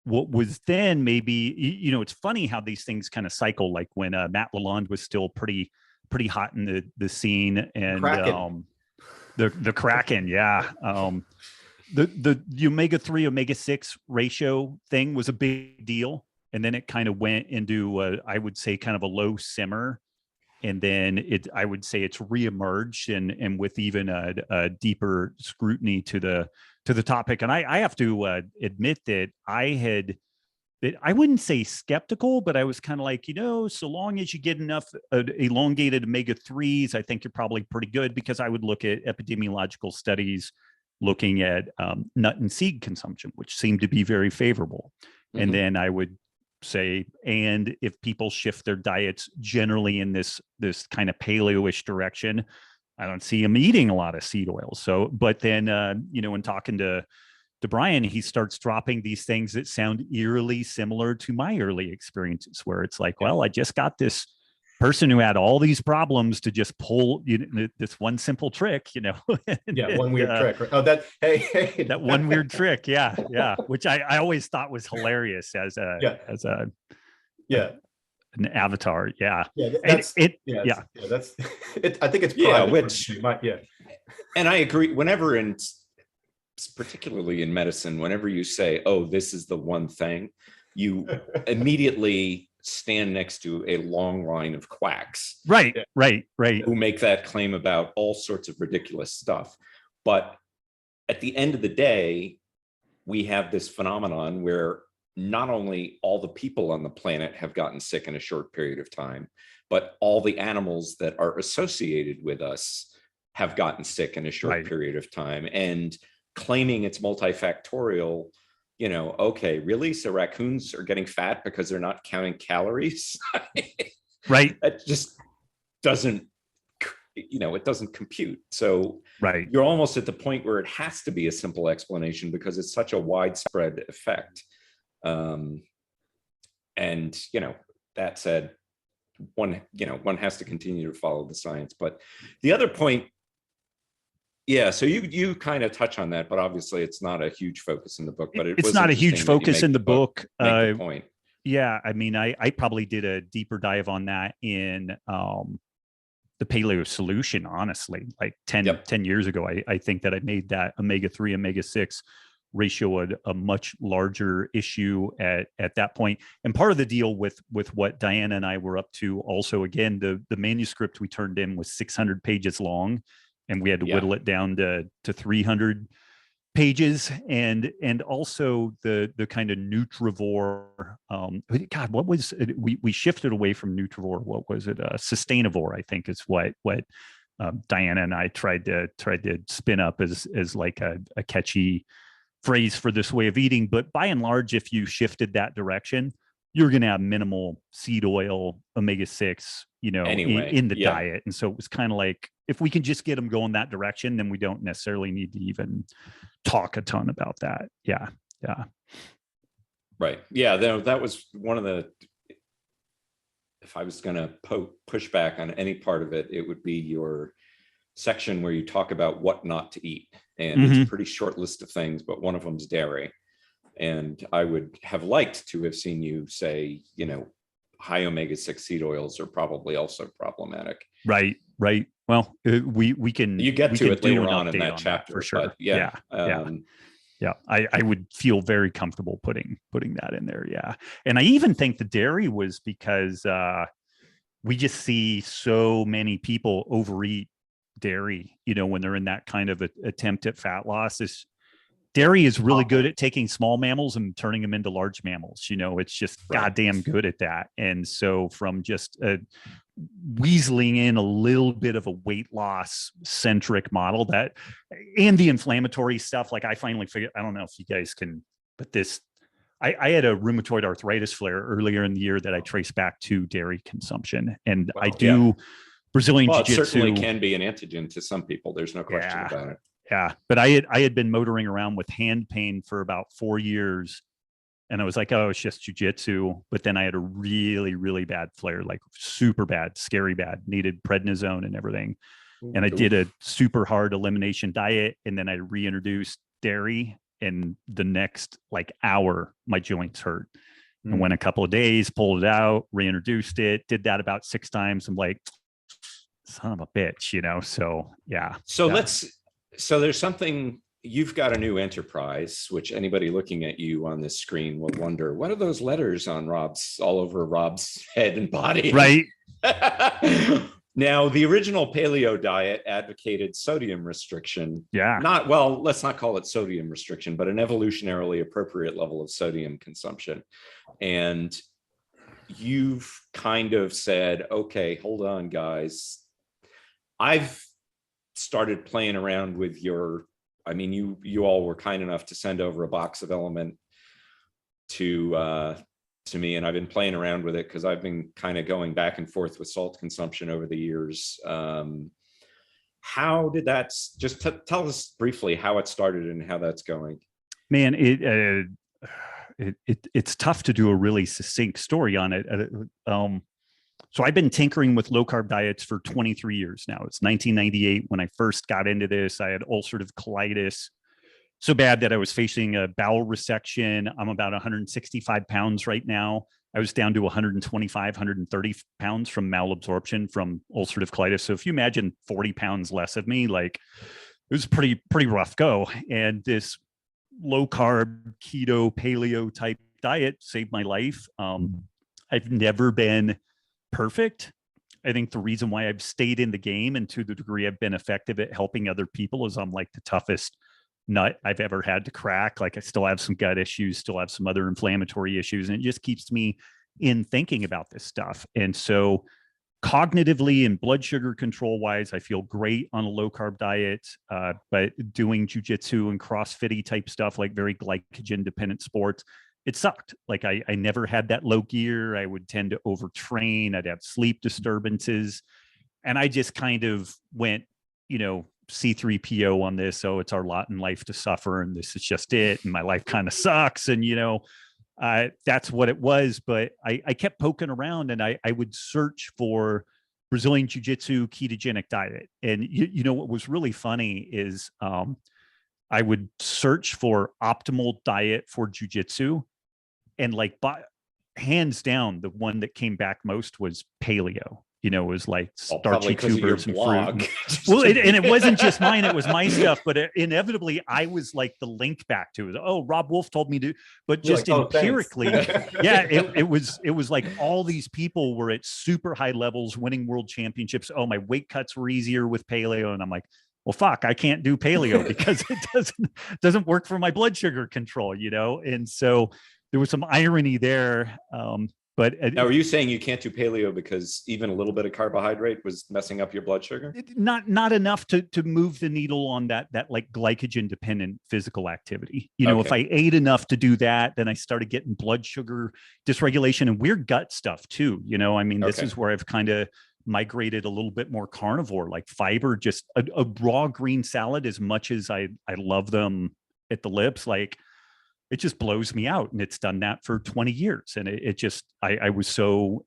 what was then maybe, it's funny how these things kind of cycle. Like when Matt Lalonde was still pretty hot in the scene, and the Kraken, the omega-3 omega-6 ratio thing was a big deal, and then it kind of went into I would say kind of a low simmer. And then I would say it's reemerged, and with even a deeper scrutiny to the topic. And I have to admit that I wouldn't say skeptical, but I was kind of like, so long as you get enough elongated omega-3s, I think you're probably pretty good, because I would look at epidemiological studies looking at nut and seed consumption, which seemed to be very favorable. And then I would say, and if people shift their diets generally in this kind of paleo-ish direction, I don't see them eating a lot of seed oils. So, but then, when talking to Brian, he starts dropping these things that sound eerily similar to my early experiences, where it's like, well, I just got this person who had all these problems to just pull this one simple trick, one weird trick. Right? Oh, hey, that one weird trick. Yeah. Which I always thought was hilarious as an avatar. Yeah. That's it. I think it's private. And I agree. Whenever particularly in medicine, whenever you say, "Oh, this is the one thing," you immediately stand next to a long line of quacks, right, who make that claim about all sorts of ridiculous stuff. But at the end of the day, we have this phenomenon where not only all the people on the planet have gotten sick in a short period of time, but all the animals that are associated with us have gotten sick in a short period of time. And claiming it's multifactorial, okay, really? So raccoons are getting fat because they're not counting calories? Right. That just doesn't, it doesn't compute. So you're almost at the point where it has to be a simple explanation because it's such a widespread effect. And, that said, one has to continue to follow the science. But the other point, so you kind of touch on that, but obviously it's not a huge focus in the book. But it's not a huge focus in the book. Make the point. Yeah, I mean, I probably did a deeper dive on that in the Paleo Solution, honestly, like 10 years ago. I think that I made that omega-3, omega-6 ratio a much larger issue at that point. And part of the deal with what Diana and I were up to also, again, the manuscript we turned in was 600 pages long, and we had to whittle it down to 300 pages. And also the kind of nutrivore, God, what was it? We shifted away from nutrivore. What was it? Sustainivore, I think, is what Diana and I tried to spin up as like a catchy phrase for this way of eating. But by and large, if you shifted that direction, you're going to have minimal seed oil, omega-6, anyway, in the diet. And so it was kind of like, if we can just get them going that direction, then we don't necessarily need to even talk a ton about that. Yeah. Right. Yeah. That was one of the, if I was going to push back on any part of it, it would be your section where you talk about what not to eat. And it's a pretty short list of things, but one of them is dairy. And I would have liked to have seen you say, high omega-6 seed oils are probably also problematic. Right. Well, we can. You get to it later on in that chapter for sure. But I would feel very comfortable putting that in there. Yeah. And I even think the dairy was because we just see so many people overeat dairy, when they're in that kind of attempt at fat loss. Dairy is really good at taking small mammals and turning them into large mammals. It's just goddamn good at that. And so from just weaseling in a little bit of a weight loss centric model and the inflammatory stuff, like I finally figured, I don't know if you guys can, but I had a rheumatoid arthritis flare earlier in the year that I traced back to dairy consumption. And I do Brazilian Jiu-Jitsu. It certainly can be an antigen to some people. There's no question about it. Yeah. But I had been motoring around with hand pain for about 4 years. And I was like, oh, it's just jiu-jitsu. But then I had a really, really bad flare, like super bad, scary bad, needed prednisone and everything. And I did a super hard elimination diet. And then I reintroduced dairy. And the next hour, my joints hurt. And went a couple of days, pulled it out, reintroduced it, did that about 6 times. I'm like, son of a bitch, So, yeah. So there's something, you've got a new enterprise, which anybody looking at you on this screen will wonder, what are those letters on all over Robb's head and body? Right. Now, the original paleo diet advocated sodium restriction. Yeah. Let's not call it sodium restriction, but an evolutionarily appropriate level of sodium consumption. And you've kind of said, okay, hold on, guys. I've started playing around with you all were kind enough to send over a box of LMNT to me, and I've been playing around with it because I've been kind of going back and forth with salt consumption over the years. How did that, just tell us briefly how it started and how that's going? Man, it's tough to do a really succinct story on it. So I've been tinkering with low carb diets for 23 years now. It's 1998 when I first got into this. I had ulcerative colitis so bad that I was facing a bowel resection. I'm about 165 pounds right now. I was down to 125, 130 pounds from malabsorption from ulcerative colitis. So if you imagine 40 pounds less of me, like it was pretty rough go. And this low carb, keto, paleo type diet saved my life. I've never been perfect. I think the reason why I've stayed in the game and to the degree I've been effective at helping other people is I'm like the toughest nut I've ever had to crack. Like I still have some gut issues, still have some other inflammatory issues, and it just keeps me in thinking about this stuff. And so cognitively and blood sugar control wise, I feel great on a low carb diet, but doing jujitsu and CrossFit type stuff, like very glycogen dependent sports, it sucked. Like I never had that low gear. I would tend to overtrain. I'd have sleep disturbances. And I just kind of went, C3PO on this. So it's our lot in life to suffer. And this is just it. And my life kind of sucks. And, that's what it was. But I kept poking around and I would search for Brazilian Jiu-Jitsu ketogenic diet. And what was really funny is I would search for optimal diet for Jiu-Jitsu, and hands down, the one that came back most was paleo. It was like starchy tubers and fruit. Well, and it wasn't just mine; it was my stuff. But inevitably, I was like the link back to it. Oh, Robb Wolf told me to. But just empirically, yeah, it was like all these people were at super high levels, winning world championships. Oh, my weight cuts were easier with paleo, and I'm like, well, fuck, I can't do paleo because it doesn't work for my blood sugar control, And so there was some irony there. But now, are you saying you can't do paleo because even a little bit of carbohydrate was messing up your blood sugar? Not enough to move the needle on that like glycogen dependent physical activity. If I ate enough to do that, then I started getting blood sugar dysregulation and weird gut stuff too. This is where I've kind of migrated a little bit more carnivore, like fiber, just a raw green salad. As much as I love them at the lips, like it just blows me out. And it's done that for 20 years. And I was so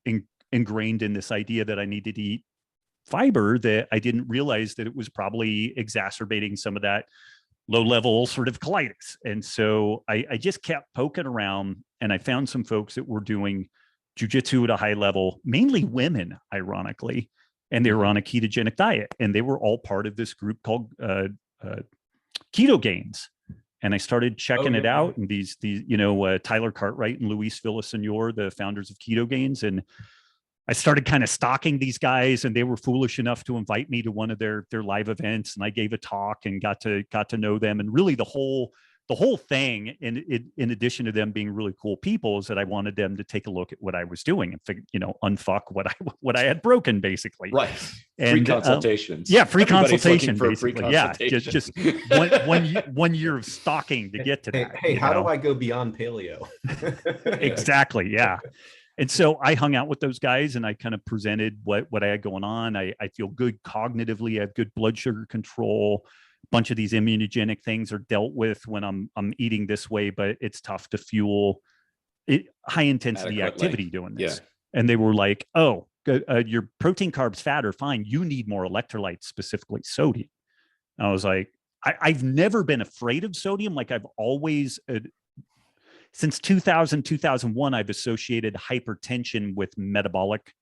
ingrained in this idea that I needed to eat fiber that I didn't realize that it was probably exacerbating some of that low level ulcerative colitis. And so I just kept poking around and I found some folks that were doing jiu-jitsu at a high level, mainly women, ironically, and they were on a ketogenic diet. And they were all part of this group called Ketogains. And I started checking it out, and these Tyler Cartwright and Luis Villasenor, the founders of Ketogains, and I started kind of stalking these guys, and they were foolish enough to invite me to one of their live events, and I gave a talk and got to know them, and really the whole thing, in addition to them being really cool people, is that I wanted them to take a look at what I was doing and figure, unfuck what I had broken, basically. Right. And, free consultations. Free consultation, basically. Free consultation. Just one year of stalking to get to that. Hey, how do I go beyond paleo? Exactly. Yeah. And so I hung out with those guys and I kind of presented what I had going on. I feel good cognitively. I have good blood sugar control. Bunch of these immunogenic things are dealt with when I'm eating this way, but it's tough to fuel high intensity activity doing this. Yeah. And they were like, oh, your protein, carbs, fat are fine. You need more electrolytes, specifically sodium. And I was like, I've never been afraid of sodium. Like I've always, since 2000, 2001, I've associated hypertension with metabolic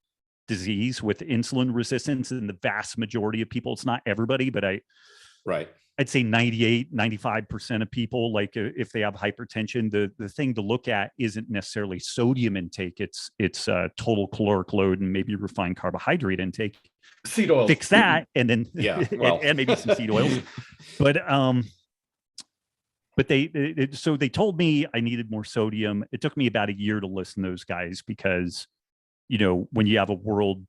disease, with insulin resistance. And the vast majority of people, it's not everybody, but I'd say 98, 95% of people, like if they have hypertension, the thing to look at isn't necessarily sodium intake. It's total caloric load and maybe refined carbohydrate intake. Seed oils. Fix that. And then, and maybe some seed oils. But they told me I needed more sodium. It took me about a year to listen to those guys because, when you have a world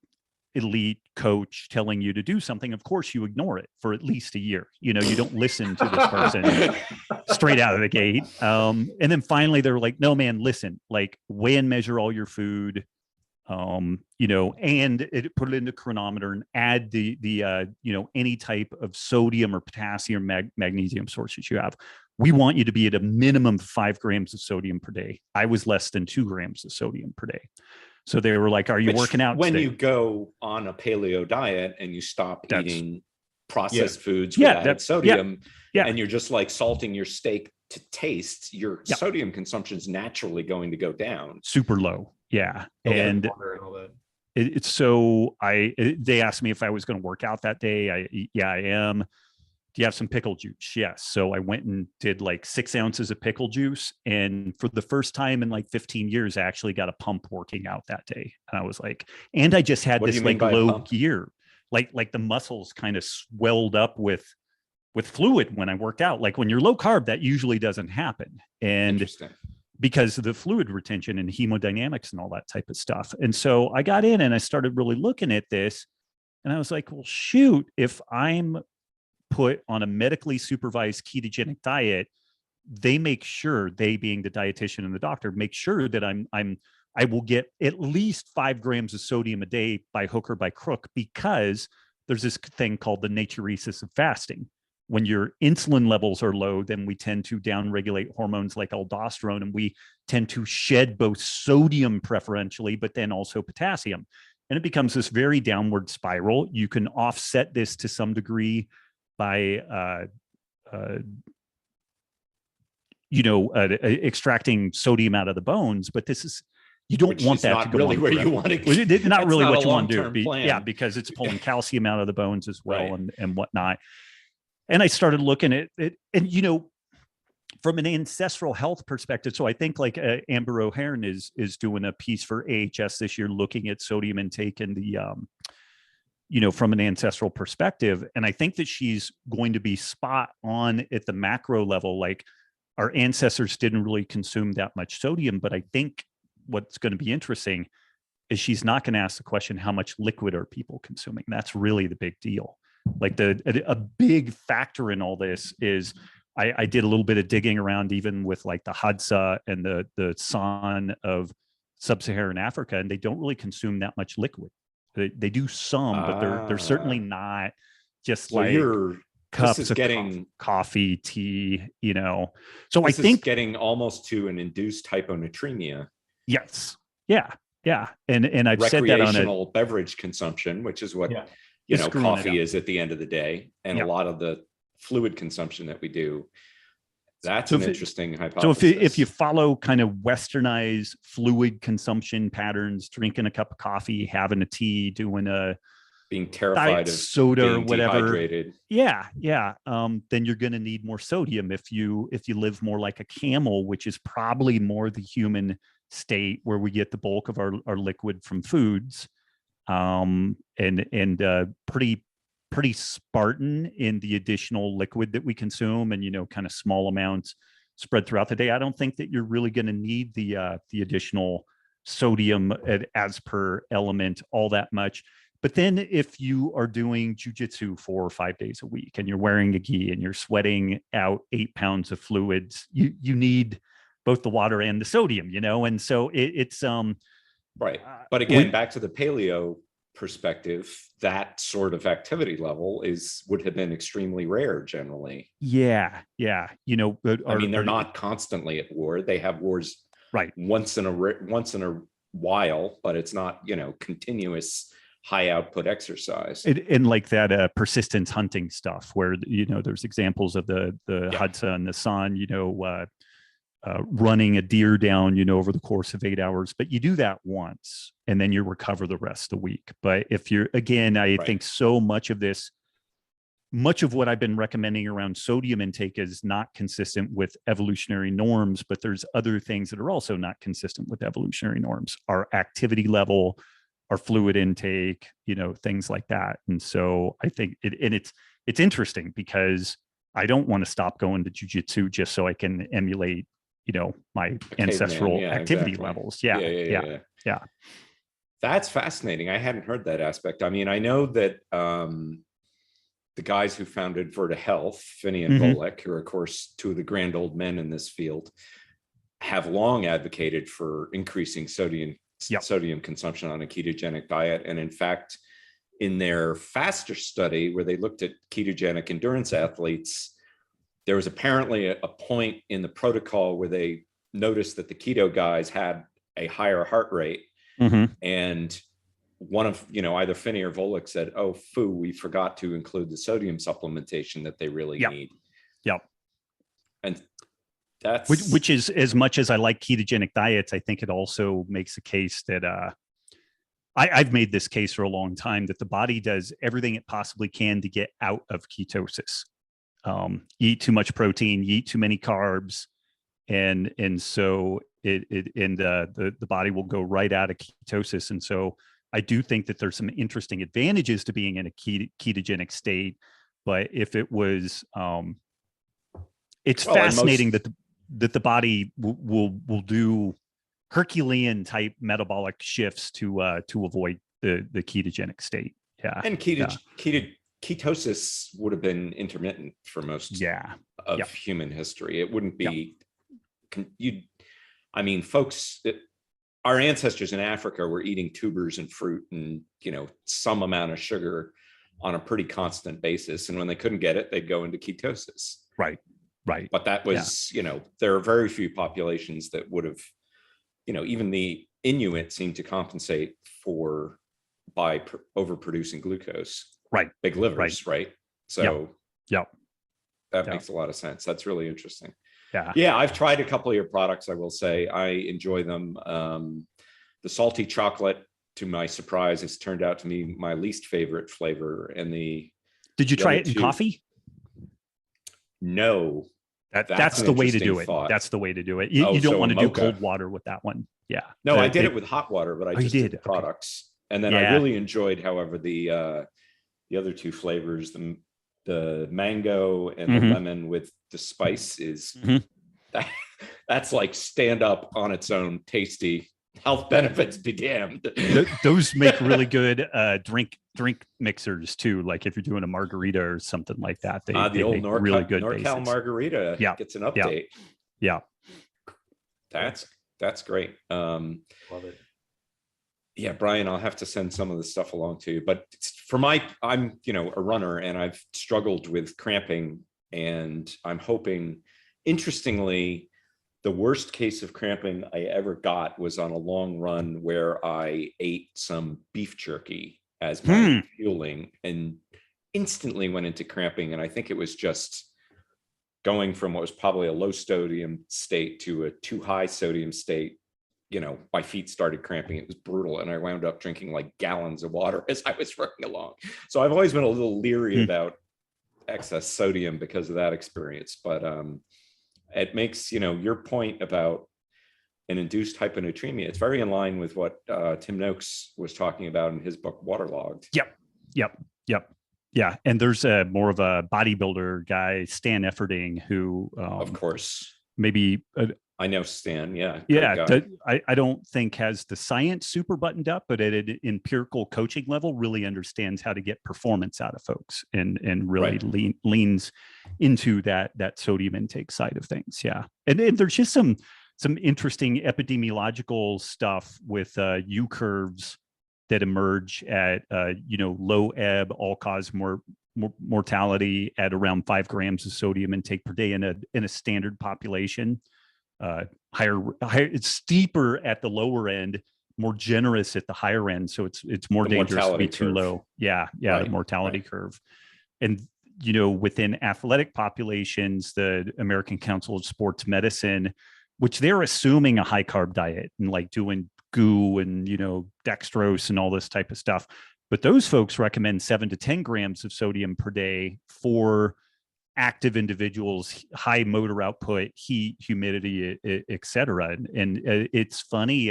elite coach telling you to do something, of course you ignore it for at least a year. You don't listen to this person straight out of the gate. And then finally they were like, no, man, listen, like weigh and measure all your food, and put it in the chronometer and add the any type of sodium or potassium, magnesium sources you have. We want you to be at a minimum of 5 grams of sodium per day. I was less than 2 grams of sodium per day. So they were like, are you working out when today? you go on a paleo diet and you stop eating processed foods with Yeah, added sodium, yeah. and you're just like salting your steak to taste, your Yeah. sodium consumption is naturally going to go down. Super low. Yeah. And water and all that. it's so they asked me if I was going to work out that day. I am. Do you have some pickle juice? Yes. So I went and did like 6 ounces of pickle juice. And for the first time in like 15 years, I actually got a pump working out that day. And I was like, and I just had this like low gear, like the muscles kind of swelled up with fluid when I worked out. Like when you're low carb, that usually doesn't happen. And because of the fluid retention and hemodynamics and all that type of stuff. And so I got in and I started really looking at this and I was like, well, shoot, if I'm put on a medically supervised ketogenic diet, they make sure, they being the dietitian and the doctor, make sure that I will get at least 5 grams of sodium a day by hook or by crook, because there's this thing called the natriuresis of fasting. When your insulin levels are low, then we tend to downregulate hormones like aldosterone, and we tend to shed both sodium preferentially, but then also potassium. And it becomes this very downward spiral. You can offset this to some degree by extracting sodium out of the bones, but this is, you don't want that to go really on where you want to. Not really what you want to do. Plan. Yeah, because it's pulling calcium out of the bones as well, right, and whatnot. And I started looking at it, and from an ancestral health perspective. So I think like Amber O'Hearn is doing a piece for AHS this year, looking at sodium intake and the from an ancestral perspective. And I think that she's going to be spot on at the macro level. Like our ancestors didn't really consume that much sodium, but I think what's going to be interesting is she's not going to ask the question, how much liquid are people consuming? That's really the big deal. Like a big factor in all this is I did a little bit of digging around even with like the Hadza and the San of sub-Saharan Africa, and they don't really consume that much liquid. They do some, but they're certainly not just like cups of coffee, tea, So I think getting almost to an induced hyponatremia. Yes. Yeah. Yeah. And I've said that on recreational beverage consumption, which is what coffee is at the end of the day, and a lot of the fluid consumption that we do. That's an interesting hypothesis. So if you follow kind of westernized fluid consumption patterns, drinking a cup of coffee, having a tea, doing being terrified of soda or whatever, dehydrated. Then you're going to need more sodium. If you live more like a camel, which is probably more the human state where we get the bulk of our liquid from foods, and pretty Spartan in the additional liquid that we consume, and kind of small amounts spread throughout the day. I don't think that you're really going to need the additional sodium as per element all that much. But then if you are doing jujitsu 4 or 5 days a week and you're wearing a gi and you're sweating out 8 pounds of fluids, you need both the water and the sodium, and so it's right. But again, back to the paleo perspective, that sort of activity level would have been extremely rare generally. Yeah. They're not constantly at war. They have wars right once in a while, but it's not continuous high output exercise. And like that persistence hunting stuff where there's examples of the Hadza and the San, running a deer down, over the course of 8 hours, but you do that once and then you recover the rest of the week. But if you're, again, I think so much of what I've been recommending around sodium intake is not consistent with evolutionary norms, but there's other things that are also not consistent with evolutionary norms, our activity level, our fluid intake, things like that. And so I think it's interesting because I don't want to stop going to jujitsu just so I can emulate my ancestral activity levels. Yeah. That's fascinating. I hadn't heard that aspect. I know that the guys who founded Verta Health, Finney and Volek, who are of course 2 of the grand old men in this field, have long advocated for increasing sodium consumption on a ketogenic diet. And in fact, in their faster study where they looked at ketogenic endurance athletes, there was apparently a point in the protocol where they noticed that the keto guys had a higher heart rate And one of, either Finney or Volek said, oh, we forgot to include the sodium supplementation that they really need. Yep. And that's which is, as much as I like ketogenic diets, I think it also makes a case that I've made this case for a long time, that the body does everything it possibly can to get out of ketosis. Eat too much protein, eat too many carbs, and so the body will go right out of ketosis. And so I do think that there's some interesting advantages to being in a ketogenic state, but if it was, it's fascinating that the body will do Herculean type metabolic shifts to avoid the ketogenic state. Yeah. And ketosis would have been intermittent for most of human history. It wouldn't be, folks, our ancestors in Africa were eating tubers and fruit and, some amount of sugar on a pretty constant basis. And when they couldn't get it, they'd go into ketosis. Right. But that was, there are very few populations that would have, even the Inuit seemed to compensate by overproducing glucose. Right. Big livers, right? So that makes a lot of sense. That's really interesting. Yeah, I've tried a couple of your products. I will say I enjoy them. The salty chocolate, to my surprise, has turned out to be my least favorite flavor. And did you try it in coffee? No. That's the way to do it. That's the way to do it. You don't want to do cold water with that one. Yeah. No, I did it with hot water, but I just did the products. Okay. And then I really enjoyed, however, the other two flavors, the mango and the lemon with the spice is that's like stand up on its own, tasty. Health benefits be damned. Those make really good drink mixers too. Like if you're doing a margarita or something like that, they old make Norcal, really good Norcal bases. Margarita gets an update. Yeah. That's great. Love it. Yeah, Brian, I'll have to send some of the stuff along to you. But I'm a runner, and I've struggled with cramping, and I'm hoping, interestingly, the worst case of cramping I ever got was on a long run where I ate some beef jerky as my fueling and instantly went into cramping. And I think it was just going from what was probably a low sodium state to a too high sodium state. My feet started cramping. It was brutal. And I wound up drinking like gallons of water as I was running along. So I've always been a little leery about excess sodium because of that experience. But it makes, your point about an induced hyponatremia. It's very in line with what Tim Noakes was talking about in his book, Waterlogged. Yep. Yeah. And there's more of a bodybuilder guy, Stan Efferding, who, of course, maybe I know Stan. Yeah. I don't think has the science super buttoned up, but at an empirical coaching level, really understands how to get performance out of folks and really leans into that sodium intake side of things. Yeah. And there's just some interesting epidemiological stuff with U curves that emerge at, low ebb, all cause mortality at around 5 grams of sodium intake per day in a standard population. Higher, it's steeper at the lower end, more generous at the higher end. So it's more dangerous to be too low. Yeah. The mortality curve. And, within athletic populations, the American Council of Sports Medicine, which they're assuming a high carb diet and like doing GU and, dextrose and all this type of stuff. But those folks recommend 7 to 10 grams of sodium per day for active individuals, high motor output, heat, humidity, et cetera. And it's funny,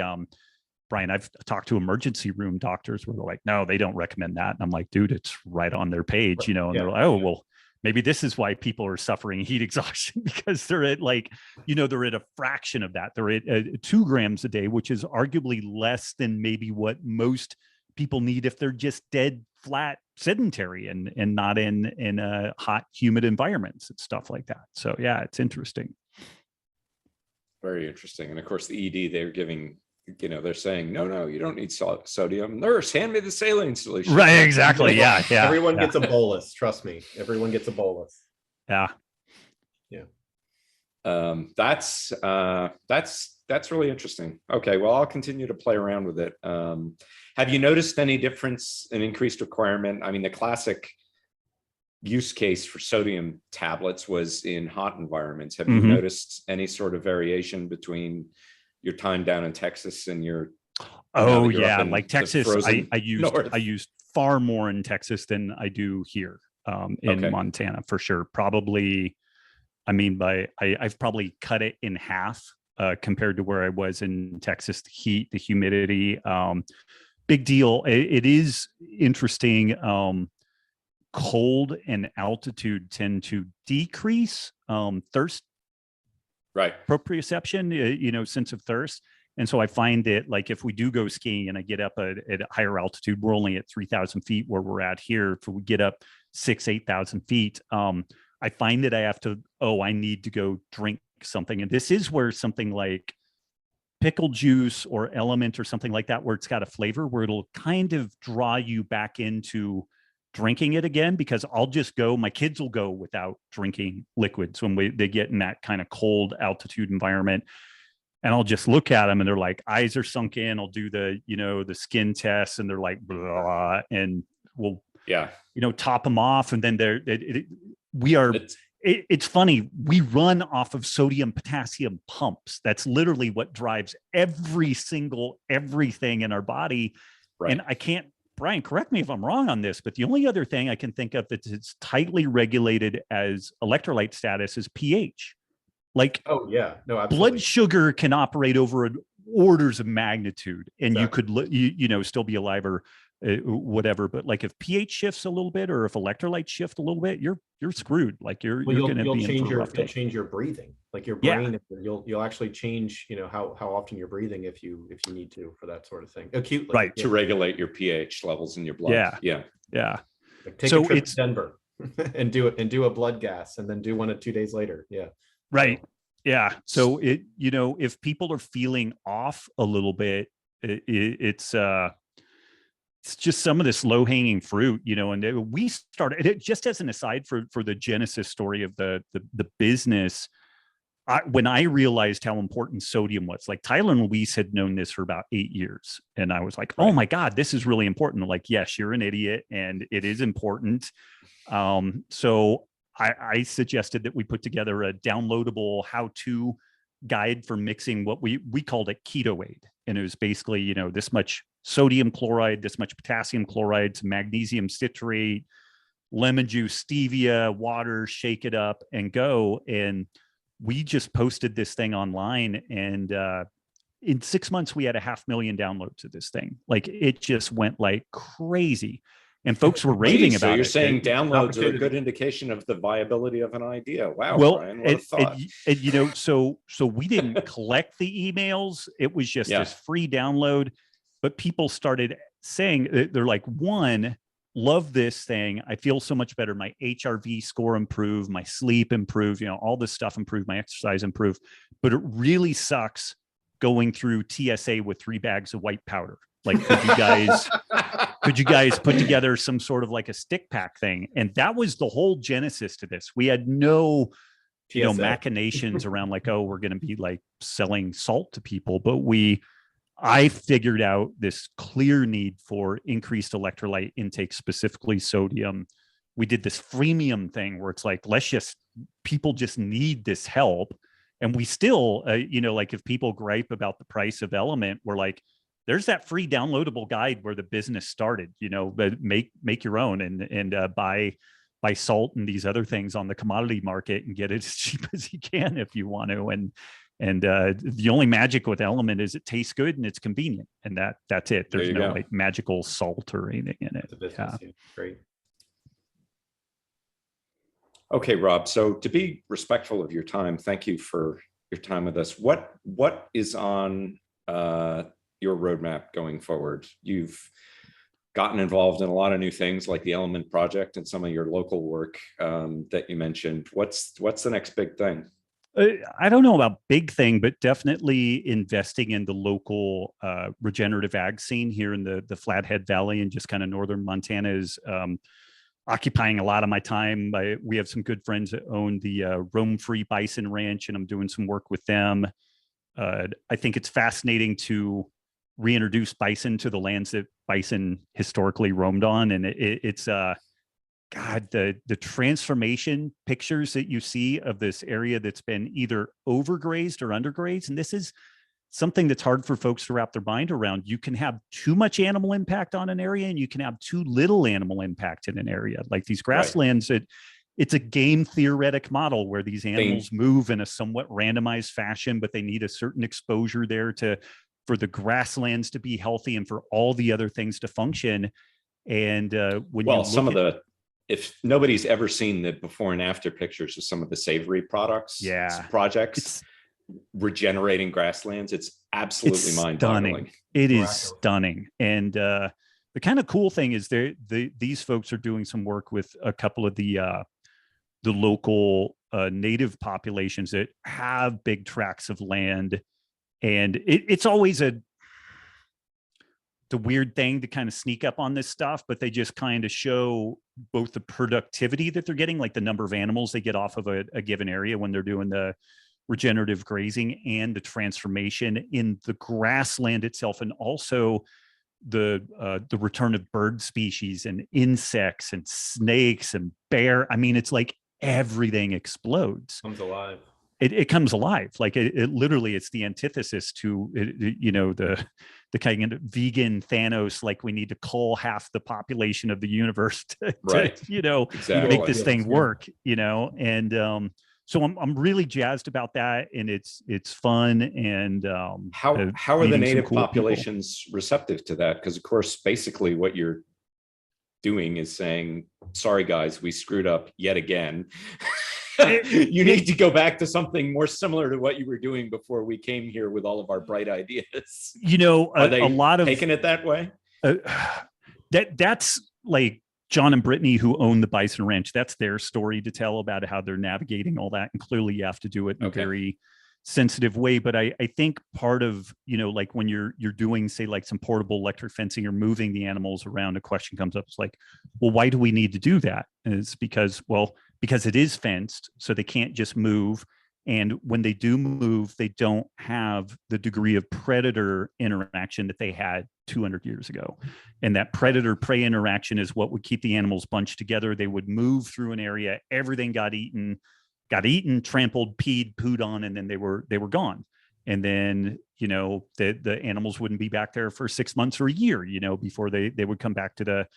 Brian, I've talked to emergency room doctors where they're like, no, they don't recommend that. And I'm like, dude, it's right on their page, and they're like, oh, well, maybe this is why people are suffering heat exhaustion because they're at they're at a fraction of that. They're at 2 grams a day, which is arguably less than maybe what most people need if they're just dead flat sedentary and not in hot, humid environments and stuff like that. So yeah, it's interesting. Very interesting. And of course, the ED they're giving, they're saying, no, you don't need sodium. Nurse, hand me the saline solution. Right, exactly. Yeah. Everyone gets a bolus. Trust me. Everyone gets a bolus. Yeah. That's really interesting. Okay, well, I'll continue to play around with it. Have you noticed any difference in increased requirement? I mean, the classic use case for sodium tablets was in hot environments. Have you noticed any sort of variation between your time down in Texas and your Oh yeah, like Texas, I north? used far more in Texas than I do here in Montana for sure. Probably, I mean, I've probably cut it in half compared to where I was in Texas. The heat, the humidity, big deal. It is interesting. Cold and altitude tend to decrease thirst, proprioception, sense of thirst. And so I find that, like, if we do go skiing and I get up at a higher altitude, we're only at 3,000 feet where we're at here. If we get up 8,000 feet, I find that I have to, I need to go drink something. And this is where something like pickle juice or LMNT or something like that, where it's got a flavor, where it'll kind of draw you back into drinking it again, because I'll just go, my kids will go without drinking liquids when they get in that kind of cold altitude environment. And I'll just look at them and they're like, eyes are sunk in. I'll do the, the skin test and they're like, blah, and we'll, top them off. And then it's funny. We run off of sodium potassium pumps. That's literally what drives everything in our body. Right. And I can't, Brian, correct me if I'm wrong on this, but the only other thing I can think of that's tightly regulated as electrolyte status is pH. Like, oh yeah, no, absolutely. Blood sugar can operate over orders of magnitude, and you could, still be alive or whatever. But like, if pH shifts a little bit, or if electrolytes shift a little bit, you're screwed. Like you're going to be in for a rough day. You'll change your breathing, like your brain. You'll actually change, how often you're breathing if you need to, for that sort of thing, acutely. Right, to regulate your pH levels in your blood. Yeah. Like take a trip to Denver and do a blood gas, and then do one 2 days later. Yeah. Right. Yeah. So if people are feeling off a little bit, it's just some of this low hanging fruit, and we started it just as an aside for the genesis story of the business. When I realized how important sodium was, like Tyler and Luis had known this for about 8 years. And I was like, oh my God, this is really important. Like, yes, you're an idiot and it is important. So I suggested that we put together a downloadable how-to guide for mixing what we called it Ketoaid. And it was basically, this much sodium chloride, this much potassium chloride, some magnesium citrate, lemon juice, stevia, water, shake it up and go. And we just posted this thing online, and in 6 months, we had 500,000 downloads of this thing. Like, it just went like crazy. And folks were raving about it. So you're saying downloads are a good indication of the viability of an idea. Wow, well, Brian, what a thought. So we didn't collect the emails. It was just this free download. But people started saying, they're like, one, love this thing. I feel so much better. My HRV score improved, my sleep improved, all this stuff improved, my exercise improved. But it really sucks going through TSA with 3 bags of white powder. Like, could you guys put together some sort of like a stick pack thing? And that was the whole genesis to this. We had no, machinations around like, oh, we're going to be like selling salt to people. But I figured out this clear need for increased electrolyte intake, specifically sodium. We did this freemium thing where it's like, people just need this help. And we still, like, if people gripe about the price of LMNT, we're like, there's that free downloadable guide where the business started, but make your own and buy salt and these other things on the commodity market and get it as cheap as you can if you want to. And the only magic with LMNT is it tastes good and it's convenient, and that's it. There's no like magical salt or anything in it. Great. Okay, Rob. So to be respectful of your time, thank you for your time with us. What is on your roadmap going forward? You've gotten involved in a lot of new things like the LMNT project and some of your local work that you mentioned. What's the next big thing? I don't know about big thing, but definitely investing in the local regenerative ag scene here in the Flathead Valley and just kind of northern Montana is occupying a lot of my time. We have some good friends that own the Roam Free Bison Ranch, and I'm doing some work with them. I think it's fascinating to reintroduce bison to the lands that bison historically roamed on. And it's God, the transformation pictures that you see of this area that's been either overgrazed or undergrazed. And this is something that's hard for folks to wrap their mind around. You can have too much animal impact on an area, and you can have too little animal impact in an area. Like these grasslands, it's a game theoretic model where these animals move in a somewhat randomized fashion, but they need a certain exposure there for the grasslands to be healthy and for all the other things to function. And when you look if nobody's ever seen the before and after pictures of some of the savory projects, regenerating grasslands, it's absolutely mind-boggling. It is stunning. And the kind of cool thing is these folks are doing some work with a couple of the local native populations that have big tracts of land. And it's always the weird thing to kind of sneak up on this stuff, but they just kind of show both the productivity that they're getting, like the number of animals they get off of a given area when they're doing the regenerative grazing, and the transformation in the grassland itself, and also the return of bird species and insects and snakes and bear. I mean, it's like everything explodes. Comes alive. It comes alive. Like it literally, it's the antithesis to the kind of vegan Thanos, like we need to cull half the population of the universe to make this thing work, and so I'm really jazzed about that, and it's fun. And how are the native populations receptive to that? Because of course, basically what you're doing is saying, sorry guys, we screwed up yet again. You need to go back to something more similar to what you were doing before we came here with all of our bright ideas. Are they a lot of taking it that way? That's like John and Brittany, who own the Bison Ranch. That's their story to tell about how they're navigating all that. And clearly you have to do it in a very sensitive way. But I think part of, like when you're doing, say, like some portable electric fencing or moving the animals around, a question comes up. It's like, well, why do we need to do that? And it's because it is fenced, so they can't just move. And when they do move, they don't have the degree of predator interaction that they had 200 years ago. And that predator-prey interaction is what would keep the animals bunched together. They would move through an area, everything got eaten, trampled, peed, pooed on, and then they were gone. And then, the animals wouldn't be back there for 6 months or a year, before they would come back to the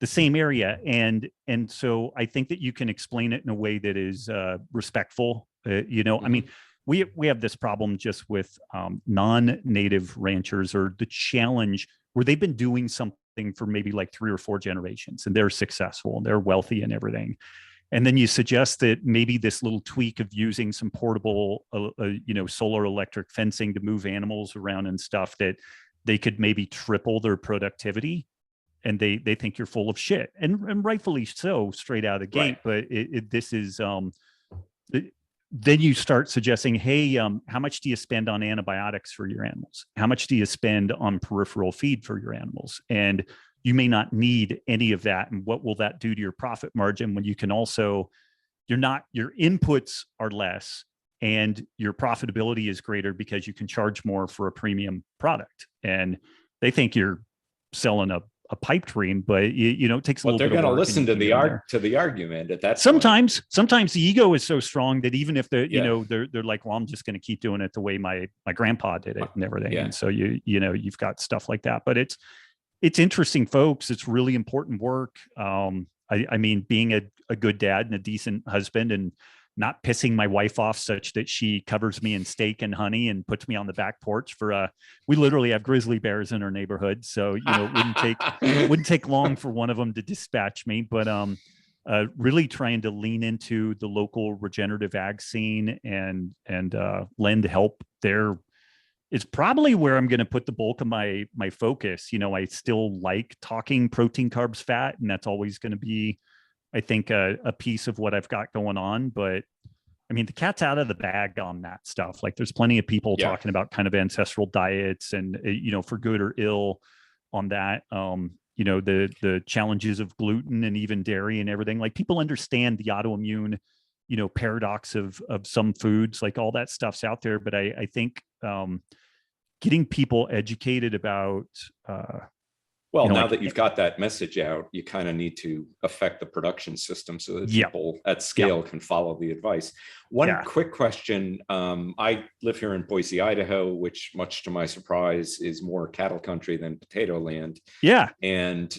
same area. And so I think that you can explain it in a way that is respectful. I mean, we have this problem just with non-native ranchers, or the challenge where they've been doing something for maybe like 3 or 4 generations, and they're successful and they're wealthy and everything. And then you suggest that maybe this little tweak of using some portable, solar electric fencing to move animals around and stuff, that they could maybe triple their productivity. And they think you're full of shit, and rightfully so, straight out of the gate. But this is then you start suggesting, hey, how much do you spend on antibiotics for your animals? How much do you spend on peripheral feed for your animals? And you may not need any of that. And what will that do to your profit margin when you can also, your inputs are less and your profitability is greater because you can charge more for a premium product? And they think you're selling a pipe dream, but it takes a little bit of work. They're going to listen to the argument at that sometimes the ego is so strong that even if they're like, well, I'm just going to keep doing it the way my grandpa did it and everything. And so you've got stuff like that, but it's interesting, folks. It's really important work. I mean, being a good dad and a decent husband, and not pissing my wife off such that she covers me in steak and honey and puts me on the back porch for we literally have grizzly bears in our neighborhood. So, it wouldn't take long for one of them to dispatch me, but really trying to lean into the local regenerative ag scene and lend help there is probably where I'm going to put the bulk of my focus. I still like talking protein, carbs, fat, and that's always going to be, I think, a piece of what I've got going on. But I mean, the cat's out of the bag on that stuff. Like, there's plenty of people talking about kind of ancestral diets and, for good or ill on that. the challenges of gluten and even dairy and everything. Like, people understand the autoimmune, paradox of some foods, like all that stuff's out there. But I think getting people educated about, well, now that you've got that message out, you kind of need to affect the production system so that people at scale can follow the advice. One quick question. I live here in Boise, Idaho, which, much to my surprise, is more cattle country than potato land. Yeah. And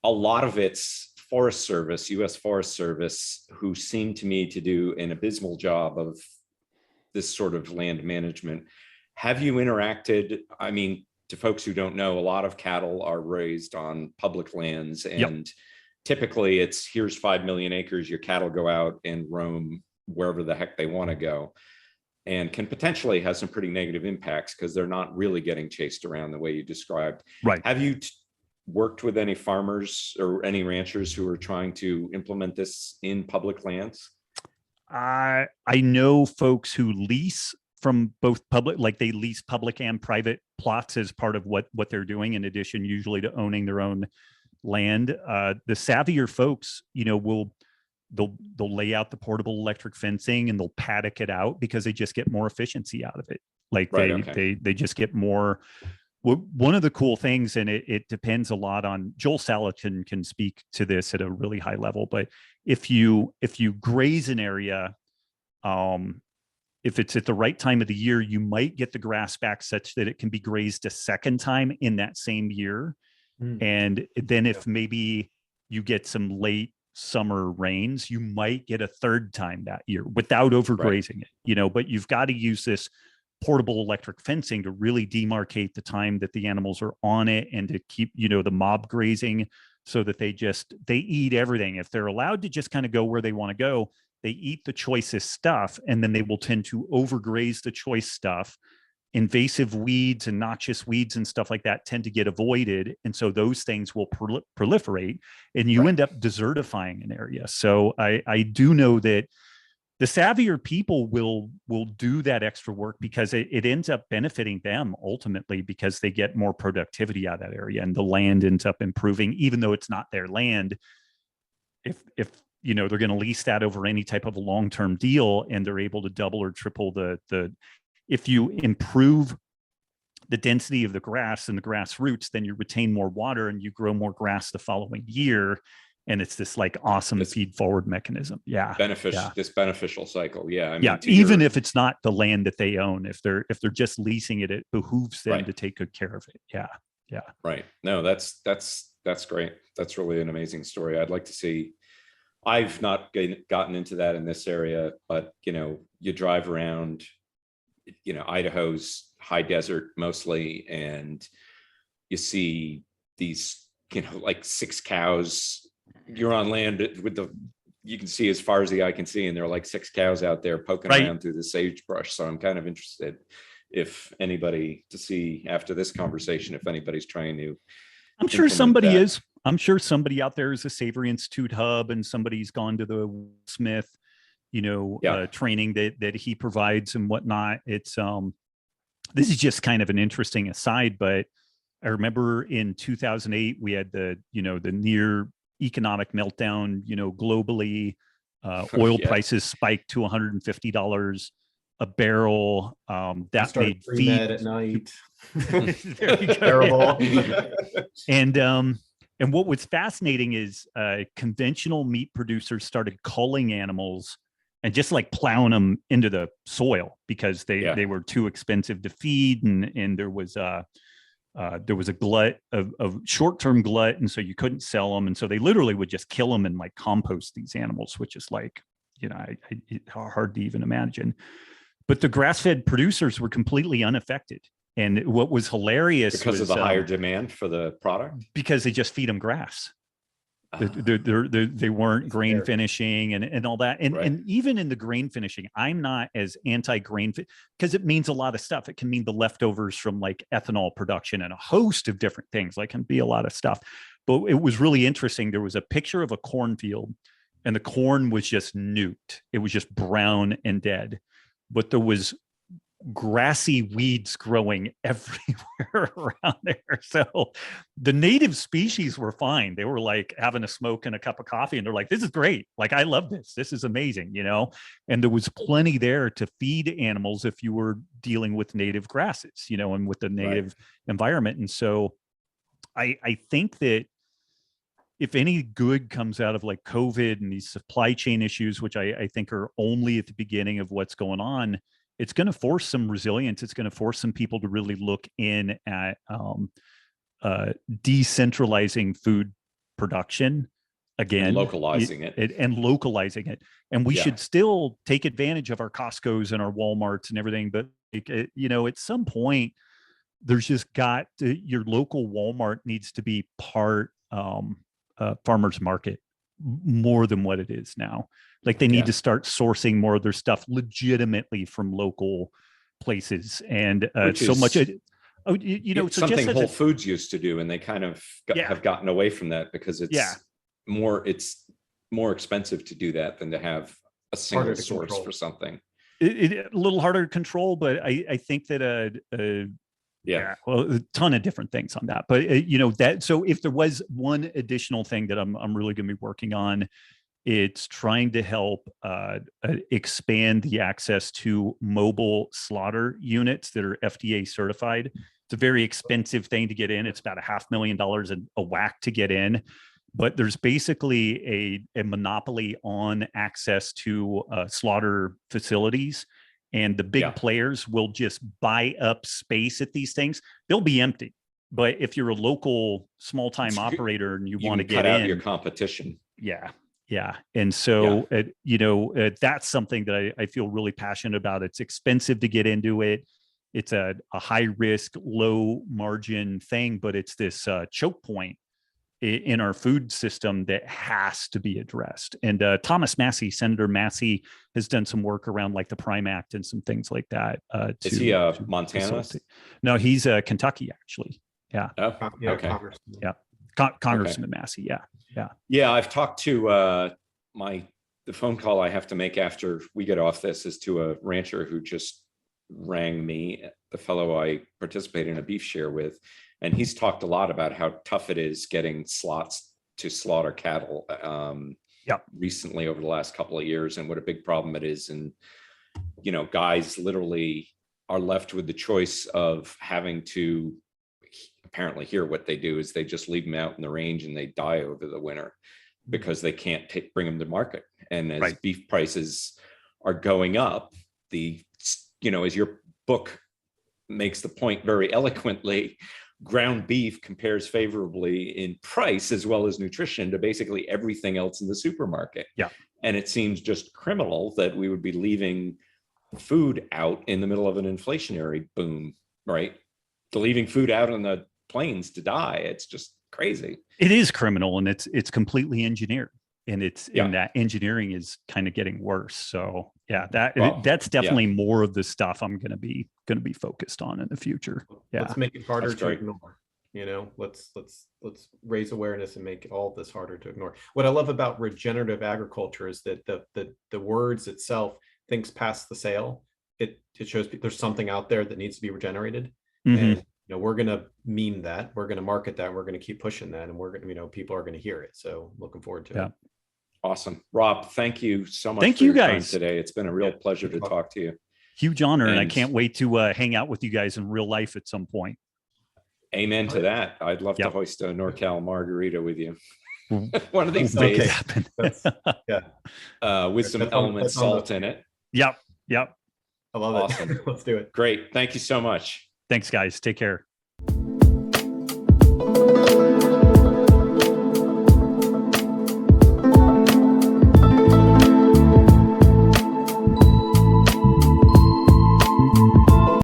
a lot of it's Forest Service, U.S. Forest Service, who seem to me to do an abysmal job of this sort of land management. Have you interacted? I mean, to folks who don't know, a lot of cattle are raised on public lands, and typically it's, here's 5 million acres, your cattle go out and roam wherever the heck they want to go, and can potentially have some pretty negative impacts because they're not really getting chased around the way you described. Right. Have you worked with any farmers or any ranchers who are trying to implement this in public lands? I know folks who lease from both public, like they lease public and private plots as part of what they're doing, in addition usually to owning their own land. The savvier folks, they'll lay out the portable electric fencing and they'll paddock it out because they just get more efficiency out of it. Like they just get more. One of the cool things, and it depends a lot on, Joel Salatin can speak to this at a really high level, but if you graze an area, if it's at the right time of the year, you might get the grass back such that it can be grazed a second time in that same year. And then if maybe you get some late summer rains, you might get a third time that year without overgrazing it, but you've got to use this portable electric fencing to really demarcate the time that the animals are on it, and to keep, the mob grazing, so that they eat everything. If they're allowed to just kind of go where they want to go, they eat the choicest stuff, and then they will tend to overgraze the choice stuff. Invasive weeds and noxious weeds and stuff like that tend to get avoided. And so those things will proliferate, and you end up desertifying an area. So I do know that the savvier people will do that extra work because it ends up benefiting them ultimately, because they get more productivity out of that area, and the land ends up improving, even though it's not their land. If they're going to lease that over any type of a long-term deal, and they're able to double or triple if you improve the density of the grass and the grass roots, then you retain more water and you grow more grass the following year. And it's this like awesome feed forward mechanism. Yeah. This beneficial cycle. Yeah. I mean, even if it's not the land that they own, if they're just leasing it, it behooves them to take good care of it. Yeah. Yeah. Right. No, that's great. That's really an amazing story. I'd like to see. I've not gotten into that in this area, but you drive around, Idaho's high desert mostly, and you see these, like 6 cows. You're on land with you can see as far as the eye can see, and there are like 6 cows out there poking around through the sagebrush. So I'm kind of interested to see after this conversation, if anybody's trying to. I'm sure somebody is. I'm sure somebody out there is a Savory Institute hub, and somebody's gone to the Smith, training that he provides and whatnot. It's this is just kind of an interesting aside, but I remember in 2008 we had the near economic meltdown, globally. Oil prices spiked to $150 a barrel. That made feed at night. There you go. Terrible. And what was fascinating is conventional meat producers started culling animals and just like plowing them into the soil because they were too expensive to feed, and there was a glut of short-term glut, and so you couldn't sell them, and so they literally would just kill them and like compost these animals, which is like hard to even imagine. But the grass-fed producers were completely unaffected. And what was hilarious because of the higher demand for the product, because they just feed them grass. They weren't grain finishing and all that. And even in the grain finishing, I'm not as anti-grain because it means a lot of stuff. It can mean the leftovers from like ethanol production and a host of different things. Like can be a lot of stuff. But it was really interesting. There was a picture of a cornfield, and the corn was just nuked. It was just brown and dead. But there was grassy weeds growing everywhere around there. So the native species were fine. They were like having a smoke and a cup of coffee, and they're like, this is great. Like, I love this. This is amazing, and there was plenty there to feed animals if you were dealing with native grasses, and with the native environment. And so I think that if any good comes out of like COVID and these supply chain issues, which I think are only at the beginning of what's going on, it's going to force some resilience. It's going to force some people to really look in at decentralizing food production again, and localizing it. And we should still take advantage of our Costco's and our Walmarts and everything. But at some point, there's just your local Walmart needs to be part farmers market more than what it is now. Like, they need to start sourcing more of their stuff legitimately from local places. And so much, it's so something just Whole Foods used to do, and they kind of have gotten away from that because it's more expensive to do that than to have a single source for something. A little harder to control, but I think that well, a ton of different things on that. But that, so if there was one additional thing that I'm really going to be working on, it's trying to help expand the access to mobile slaughter units that are FDA certified. It's a very expensive thing to get in. It's about $500,000 a whack to get in. But there's basically a monopoly on access to slaughter facilities. And the big players will just buy up space at these things. They'll be empty. But if you're a local small-time operator and you want to get in, your competition. Yeah. And so, that's something that I feel really passionate about. It's expensive to get into it. It's a high risk, low margin thing, but it's this choke point in our food system that has to be addressed. And Senator Massey has done some work around like the Prime Act and some things like that. Is he Montana? No, he's Kentucky, actually. Yeah. Oh, okay. Congressman Massey. Yeah. I've talked to the phone call I have to make after we get off this is to a rancher who just rang me, the fellow I participate in a beef share with. And he's talked a lot about how tough it is getting slots to slaughter cattle recently over the last couple of years, and what a big problem it is. And, guys literally are left with the choice of having to, apparently here what they do is they just leave them out in the range and they die over the winter because they can't bring them to market. And as beef prices are going up, as your book makes the point very eloquently, ground beef compares favorably in price as well as nutrition to basically everything else in the supermarket. Yeah. And it seems just criminal that we would be leaving food out in the middle of an inflationary boom, right? Leaving food out on the plains to die. It's just crazy. It is criminal, and it's completely engineered. And and that engineering is kind of getting worse. So that's definitely more of the stuff I'm going to be focused on in the future. Yeah. Let's make it harder to ignore. Let's raise awareness and make all this harder to ignore. What I love about regenerative agriculture is that the words itself thinks past the sale. It shows there's something out there that needs to be regenerated. And we're going to meme that, we're going to market that, and we're going to keep pushing that, and we're going to, people are going to hear it. So looking forward to it. Awesome. Rob, thank you so much. Thank you guys today. It's been a real pleasure to talk to you. Huge honor. And I can't wait to hang out with you guys in real life at some point. Amen to that. I'd love to hoist a Norcal Margarita with you. One of these days. With some LMNT salt in it. Yep. I love it. Let's do it. Great. Thank you so much. Thanks, guys. Take care.